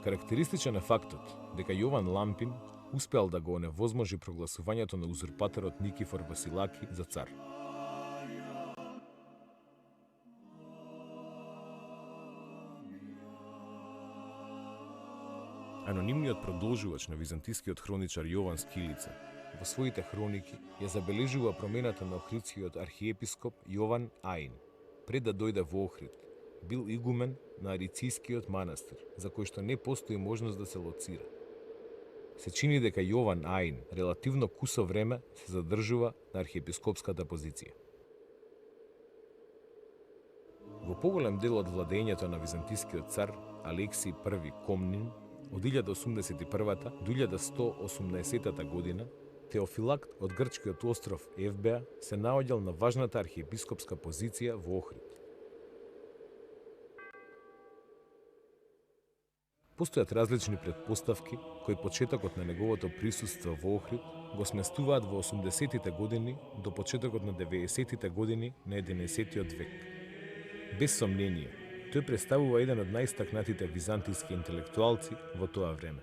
Карактеристичен е фактот дека Јован Лампин успеал да го оневозможи прогласувањето на узурпаторот Никифор Василаки за цар. Анонимниот продолжувач на византискиот хроничар Јован Скилица во своите хроники ја забележува промената на охридскиот архиепископ Јован Аин. Пред да дојде во Охрид, бил игумен на Арицискиот манастир, за кој што не постои можност да се лоцира. Се чини дека Јован Аин релативно кусо време се задржува на архиепископската позиција. Во поголем дел од владењето на византискиот цар Алексиј I Комнин од 1081 до 1180 година, Теофилакт од грчкиот остров Евбеа се наоѓал на важната архиепископска позиција во Охрид. Постојат различни предпоставки кои почетокот на неговото присуство во Охрид го сместуваат во 80-тите години до почетокот на 90-тите години на 11-тиот век. Без сомнение, Тој представува еден од најстакнатите византијски интелектуалци во тоа време.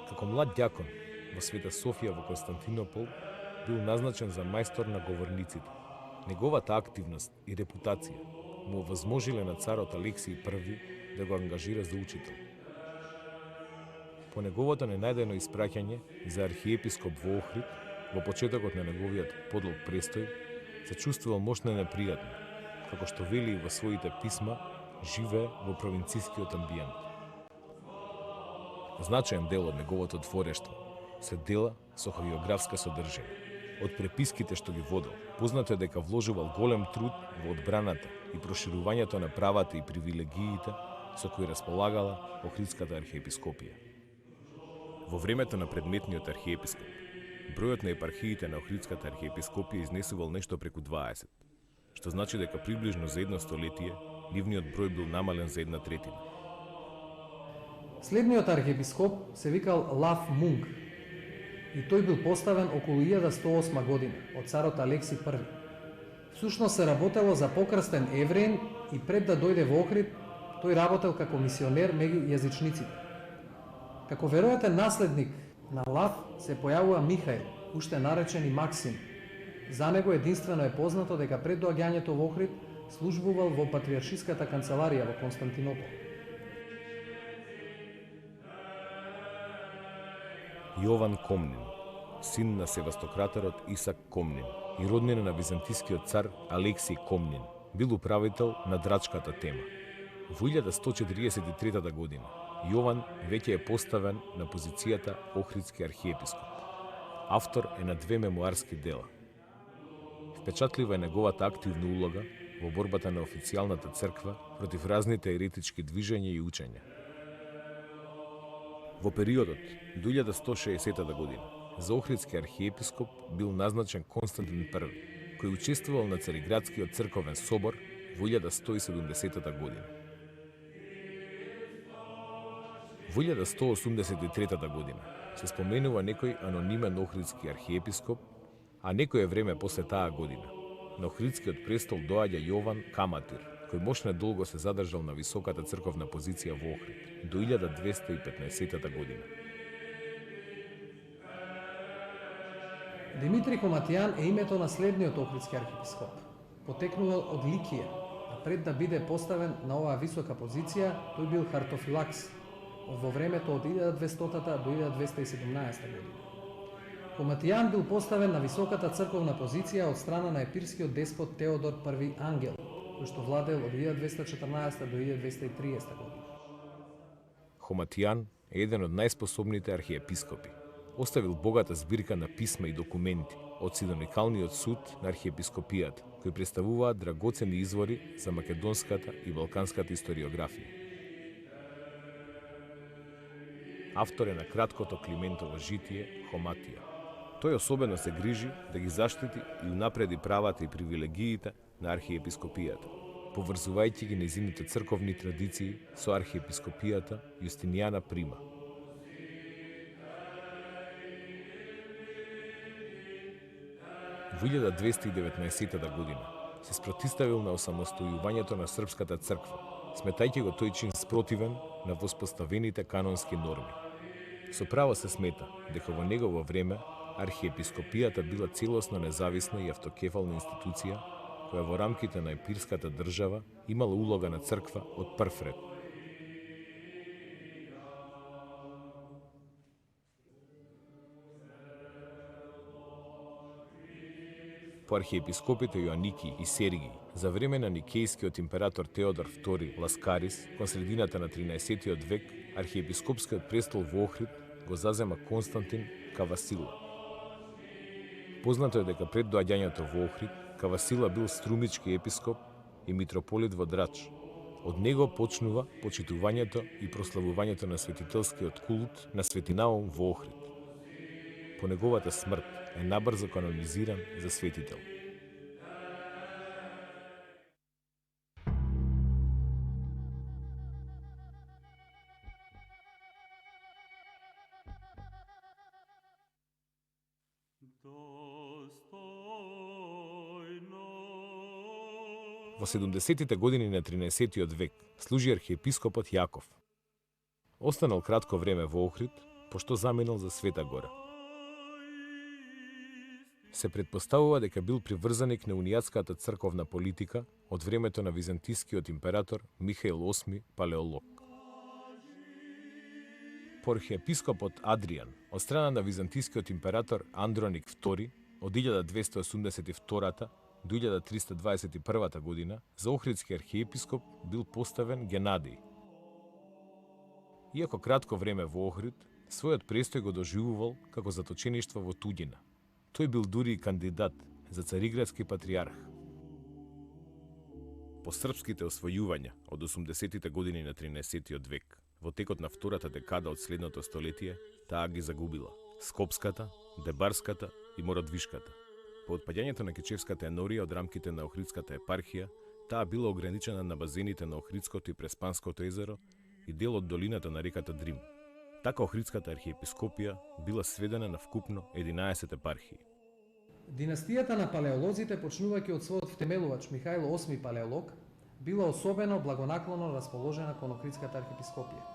Како млад ѓакон во Света Софија во Константинопол бил назначен за мајстор на говорниците. Неговата активност и репутација му овозможиле на царот Алексиј I да го ангажира за учител. По неговото ненајдено испраќање за архиепископ во Охрид, во почетокот на неговиот подлог престој, се чувствувал мощно непријатно, како што вели и во своите писма, живее во провинцијскиот амбиент. Значаен дел од неговото творештво се дела со хагиографска содржина. Од преписките што ги водел, познато е дека вложувал голем труд во одбраната и проширувањето на правата и привилегиите со кои располагала Охридската архиепископија. Во времето на предметниот архиепископ, бројот на епархиите на Охридската архиепископија изнесувал нешто преку 20, што значи дека приближно за едно столетие нивниот број бил намален за 1/3. Следниот архиепископ се викал Лав Мунг и тој бил поставен околу 1108 година од царот Алексиј I. Всушност се работело за покрстен евреин и пред да дојде во Охрид, тој работел како мисионер меѓу јазичниците. Како веројатен наследник на Лав се појавува Михаил, уште наречен и Максим. За него единствено е познато дека пред доаѓањето во Охрид службувал во патриаршиската канцеларија во Константинопол. Јован Комнин, син на севастократорот Исак Комнин и роднина на византискиот цар Алексиј Комнин, бил управител на Драчката тема. Во 1143 година Јован веќе е поставен на позицијата Охридски архиепископ. Автор е на 2 мемуарски дела. Впечатлива е неговата активна улога во борбата на официјалната црква против разните еретички движења и учења. Во периодот до 1160 година за Охридски архиепископ бил назначен Константин I, кој учествувал на Цариградскиот црковен собор во 1170 година. Во 1183 година се споменува некој анонимен охридски архиепископ, а некое време после таа година на Охридскиот престол доаѓа Јован Каматир, кој мощно долго се задржал на високата црковна позиција во Охрид до 1215 година. Димитри Коматијан е името на следниот охридски архиепископ. Потекнувал од Ликија, а пред да биде поставен на оваа висока позиција, тој бил хартофилакс во времето од 1200 до 1217 година. Коматијан бил поставен на високата црковна позиција од страна на епирскиот деспот Теодор I Ангел, кој што владел од 1214 до 1230 година. Коматијан е еден од најспособните архиепископи. Оставил богата збирка на писма и документи од Сидоникалниот суд на архиепископијата, кои представуваат драгоцени извори за македонската и балканската историографија. Автор е на краткото Климентово житие Хоматија. Тој особено се грижи да ги заштити и унапреди правата и привилегиите на архиепископијата, поврзувајќи ги нејзините црковни традиции со архиепископијата Јустинијана Прима. Во 1219 година се спротиставил на осамостојувањето на српската црква, сметајќи го тој чин спротивен на воспоставените канонски норми. Со право се смета дека во негово време архиепископијата била целосно независна и автокефална институција, која во рамките на епирската држава имала улога на црква од прв ред. По архиепископите Јоаники и Сергиј, за време на никејскиот император Теодор II Ласкарис, кон средината на 13 век, архиепископскиот престол во Охрид го зазема Константин Кавасила. Познато е дека пред доаѓањето во Охрид, Кавасила бил струмички епископ и митрополит во Драч. Од него почнува почитувањето и прославувањето на светителскиот култ на Свети Наум во Охрид. По неговата смрт е набрзо канонизиран за светител. Во 70-тите години на 13-тиот век служи архиепископот Јаков. Останал кратко време во Охрид, пошто заминал за Света Гора. Се претпоставува дека бил приврзаник на унијатската црковна политика од времето на византискиот император Михаил VIII Палеолог. По архиепископот Адријан, од страна на византискиот император Андроник II, од 1282 до 1321 година, за охридски архиепископ бил поставен Генадиј. Иако кратко време во Охрид, својот престој го доживувал како заточеништво во туѓина. Тој бил дури и кандидат за цариградски патриарх. По српските освојувања од 80-тите години на 13-тиот век, во текот на втората декада од следното столетие, таа ги загубила Скопската, Дебарската и Мородвишката. По отпаѓањето на Кечевската енорија од рамките на Охридската епархија, таа била ограничена на базените на Охридското и Преспанското езеро и дел од долината на реката Дрим. Така Охридската архиепископија била сведена на вкупно 11 епархии. Династијата на палеолозите, почнувајќи од својот втемелувач Михаил VIII Палеолог, била особено благонаклоно расположена кон Охридската архиепископија.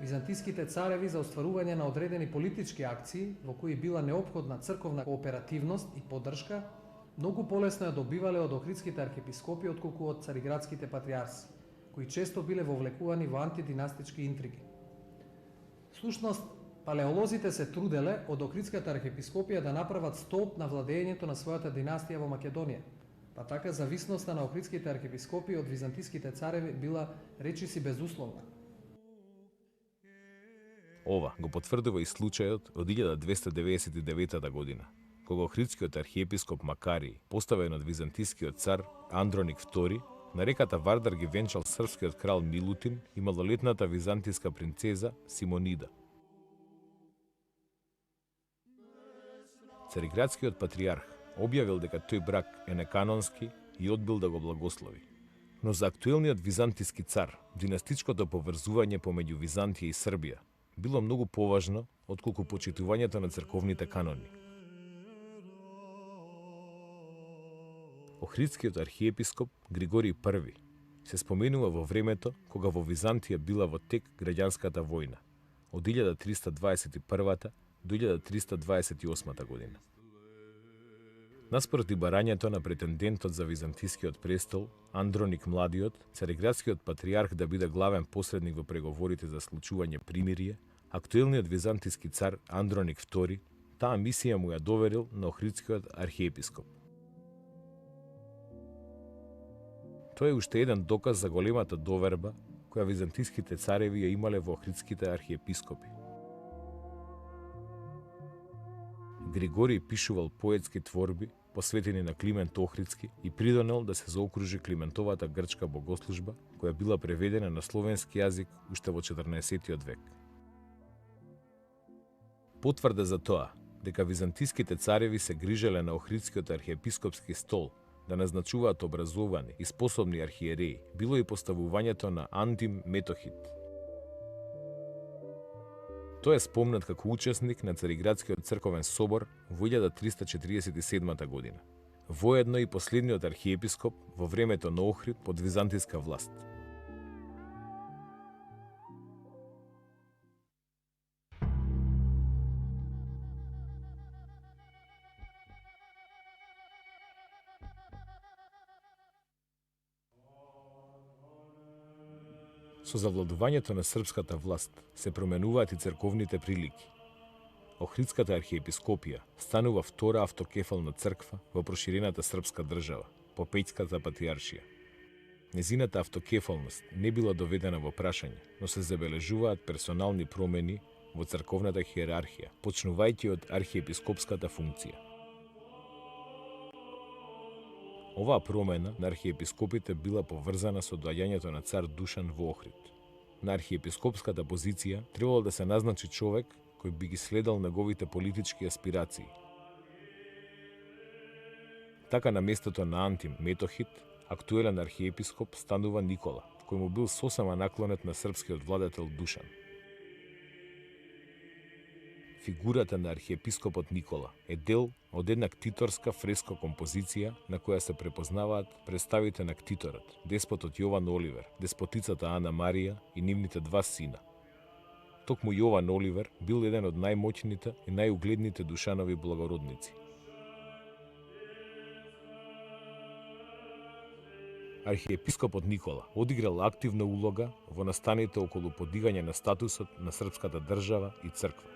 Византиските цареви за остварување на одредени политички акции, во кои била неопходна црковна кооперативност и поддршка, многу полесно ја добивале од Охридските архиепископи отколку од цариградските патриарси, кои често биле вовлекувани во антидинастички интриги. Всушност, палеолозите се труделе од Охридската архиепископија да направат столб на владењето на својата династија во Македонија, па така зависноста на Охридските архиепископи од византиските цареви била речиси безусловна. Ова го потврдува и случајот од 1299 година, кога Охридскиот архиепископ Макарий, поставен од византискиот цар Андроник II, на реката Вардар ги венчал српскиот крал Милутин и малолетната византиска принцеза Симонида. Цариградскиот патриарх објавил дека тој брак е неканонски и одбил да го благослови. Но за актуелниот византиски цар, династичкото поврзување помеѓу Византија и Србија било многу поважно отколку почитувањето на црковните канони. Охридскиот архиепископ Григорий I се споменува во времето кога во Византија била во тек граѓанската војна од 1321 до 1328 година. Наспроти барањето на претендентот за византискиот престол, Андроник Младиот, цариградскиот патриарх да биде главен посредник во преговорите за случување примирие, актуелниот византиски цар Андроник II, таа мисија му ја доверил на Охридскиот архиепископ. Тоа е уште еден доказ за големата доверба која византиските цареви ја имале во охридските архиепископи. Григорий пишувал поетски творби посветени на Климент Охридски и придонел да се заокружи Климентовата грчка богослужба, која била преведена на словенски јазик уште во 14 век. Потврда за тоа дека византиските цареви се грижеле на Охридскиот архиепископски стол да назначуваат образовани и способни архиереи, било и поставувањето на Антим Метохит. Тој е спомнат како учесник на Цариградскиот црковен собор во 1347 година. Воедно и последниот архиепископ во времето на Охрид под византиска власт. Со завладувањето на српската власт се променуваат и црковните прилики. Охридската архиепископија станува втора автокефална црква во проширената српска држава, Попејската патриаршија. Незината автокефалност не била доведена во прашање, но се забележуваат персонални промени во црковната хиерархија, почнувајќи од архиепископската функција. Оваа промена на архиепископите била поврзана со доаѓањето на цар Душан во Охрид. На архиепископската позиција требало да се назначи човек кој би ги следал неговите политички аспирации. Така на местото на Антим Метохит, актуелен архиепископ станува Никола, кој му бил сосема наклонет на српскиот владетел Душан. фигурата на архиепископот Никола е дел од една ктиторска фреска композиција на која се препознаваат представите на ктиторот, деспотот Јован Оливер, деспотицата Ана Марија и нивните два сина. Токму Јован Оливер бил еден од најмоćните и најугледните Душанови благородници. Архиепископот Никола одиграл активна улога во настаните околу подигање на статусот на српската држава и црква.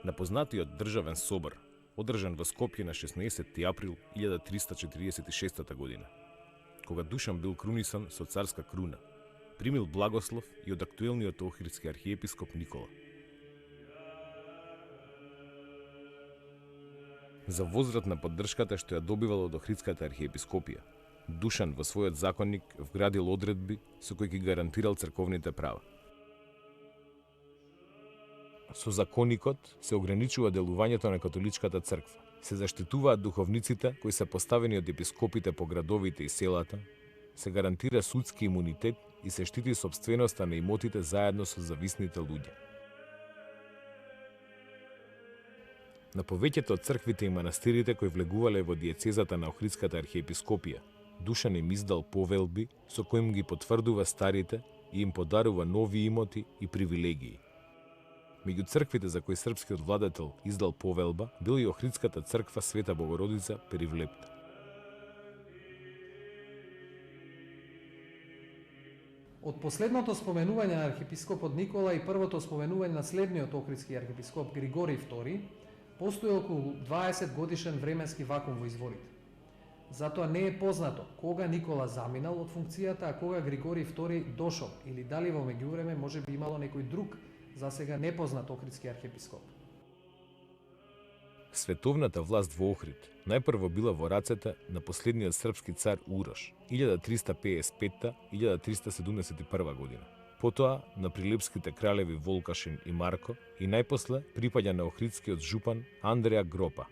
На познатиот државен собор, одржан во Скопје на 16 април 1346 година, кога Душан бил крунисан со царска круна, примил благослов и од актуелниот охридски архиепископ Никола. За возврат на поддршката што ја добивал од Охридската архиепископија, Душан во својот законник вградил одредби со кои ги гарантирал црковните права. Со законникот се ограничува делувањето на католичката црква. Се заштитуваат духовниците кои се поставени од епископите по градовите и селата, се гарантира судски имунитет и се штити собственоста на имотите заедно со зависните луѓе. На повеќето од црквите и манастирите кои влегувале во диецезата на Охридската архиепископија, Душан им издал повелби со кои им ги потврдува старите и им подарува нови имоти и привилегии. Меѓу црквите за кои српскиот владетел издал повелба била и Охридската црква Света Богородица Перивлепта. Од последното споменување на архиепископот Никола и првото споменување на следниот охридски архиепископ Григорий II, постои околу 20 годишен временски вакуум во изворите. Затоа не е познато кога Никола заминал од функцијата, а кога Григорий II дошол, или дали во меѓувреме може би имало некој друг, засега непознат охридски архиепископ. Световната власт во Охрид најпрво била во рацете на последниот српски цар Урош 1355-1371 година. Потоа на прилепските кралеви Волкашин и Марко и најпосле припаѓа на охридскиот жупан Андреа Гропа.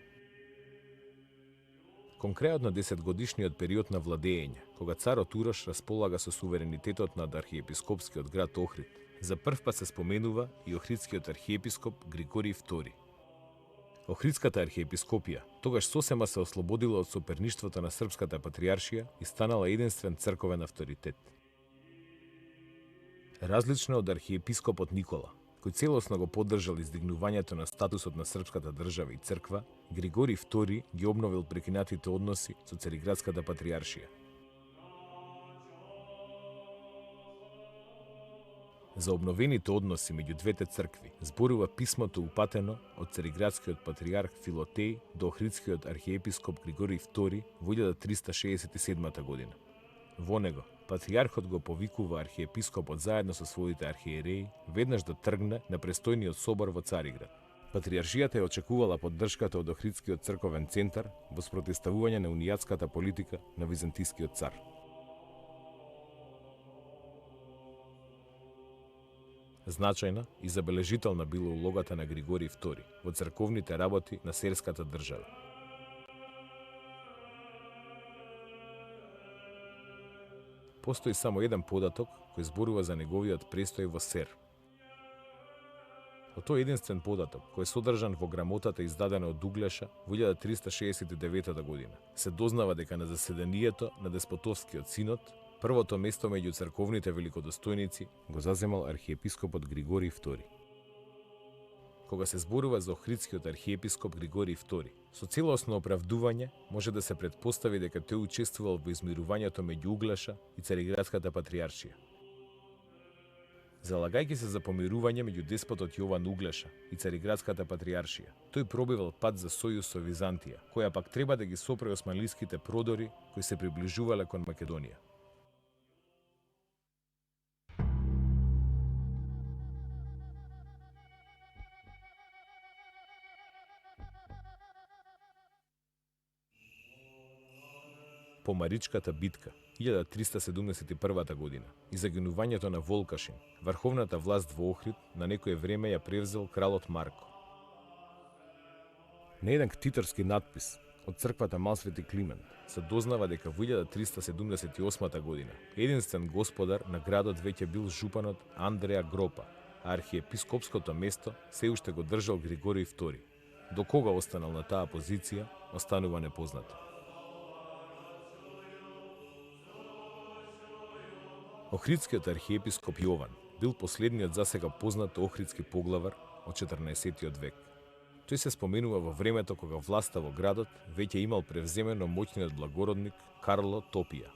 Кон крајот на 10-годишниот период на владење, кога царот Урош располага со суверенитетот над архиепископскиот град Охрид, за прв пат се споменува и охридскиот архиепископ Григорий II. Охридската архиепископија тогаш сосема се ослободила од соперништвото на српската патриаршија и станала единствен црковен авторитет. Различно од архиепископот Никола, кој целосно го поддржал издигнувањето на статусот на српската држава и црква, Григорий II ги обновил прекинатите односи со Цариградската патриаршија. За обновените односи меѓу двете цркви зборува писмото упатено од Цариградскиот патриарх Филотеј до Охридскиот архиепископ Григорий II во 1367 година. Во него, патриархот го повикува архиепископот заедно со своите архиереи веднаш да тргне на престојниот собор во Цариград. Патриаршијата ја очекувала поддршката од Охридскиот црковен центар во спротивставување на унијатската политика на византискиот цар. Значајна и забележителна била улогата на Григорий II во црковните работи на серската држава. Постои само еден податок кој зборува за неговиот престој во Сер. Од тој единствен податок, кој е содржан во грамотата издадена од Углеша во 1369 година, се дознава дека на заседанието на Деспотовскиот синод првото место меѓу црковните великодостојници го заземал архиепископот Григорий II. Кога се зборува за Охридскиот архиепископ Григорий II, со целосно оправдување може да се претпостави дека тој учествувал во измирувањето меѓу Углеша и Цариградската патриаршија. Залагајќи се за помирување меѓу деспотот Јован Углеша и Цариградската патриаршија, тој пробивал пат за сојуз со Византија, која пак треба да ги сопре османлиските продори кои се приближувале кон Македонија. По Маричката битка 1371 година и загинувањето на Волкашин, врховната власт во Охрид на некое време ја превзел кралот Марко. На еден ктиторски надпис од црквата Малсвети Климент се дознава дека во 1378 година единствен господар на градот веќе бил жупанот Андреа Гропа, а архиепископското место се уште го држал Григорий II. До кога останал на таа позиција, останува непознато. Охридскиот архиепископ Јован бил последниот засега познат охридски поглавар од 14 век. Тој се споменува во времето кога власта во градот веќе имал превземено моќниот благородник Карло Топија.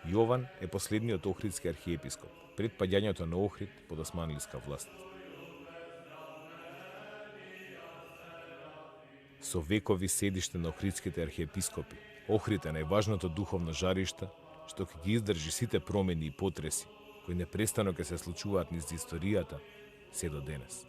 Јован е последниот охридски архиепископ пред паѓањето на Охрид под османлиска власт. Со векови седиште на охридските архиепископи, Охрид е најважното духовно жариште што ќе ги издржи сите промени и потреси кои непрестано ќе се случуваат низ историјата се до денес.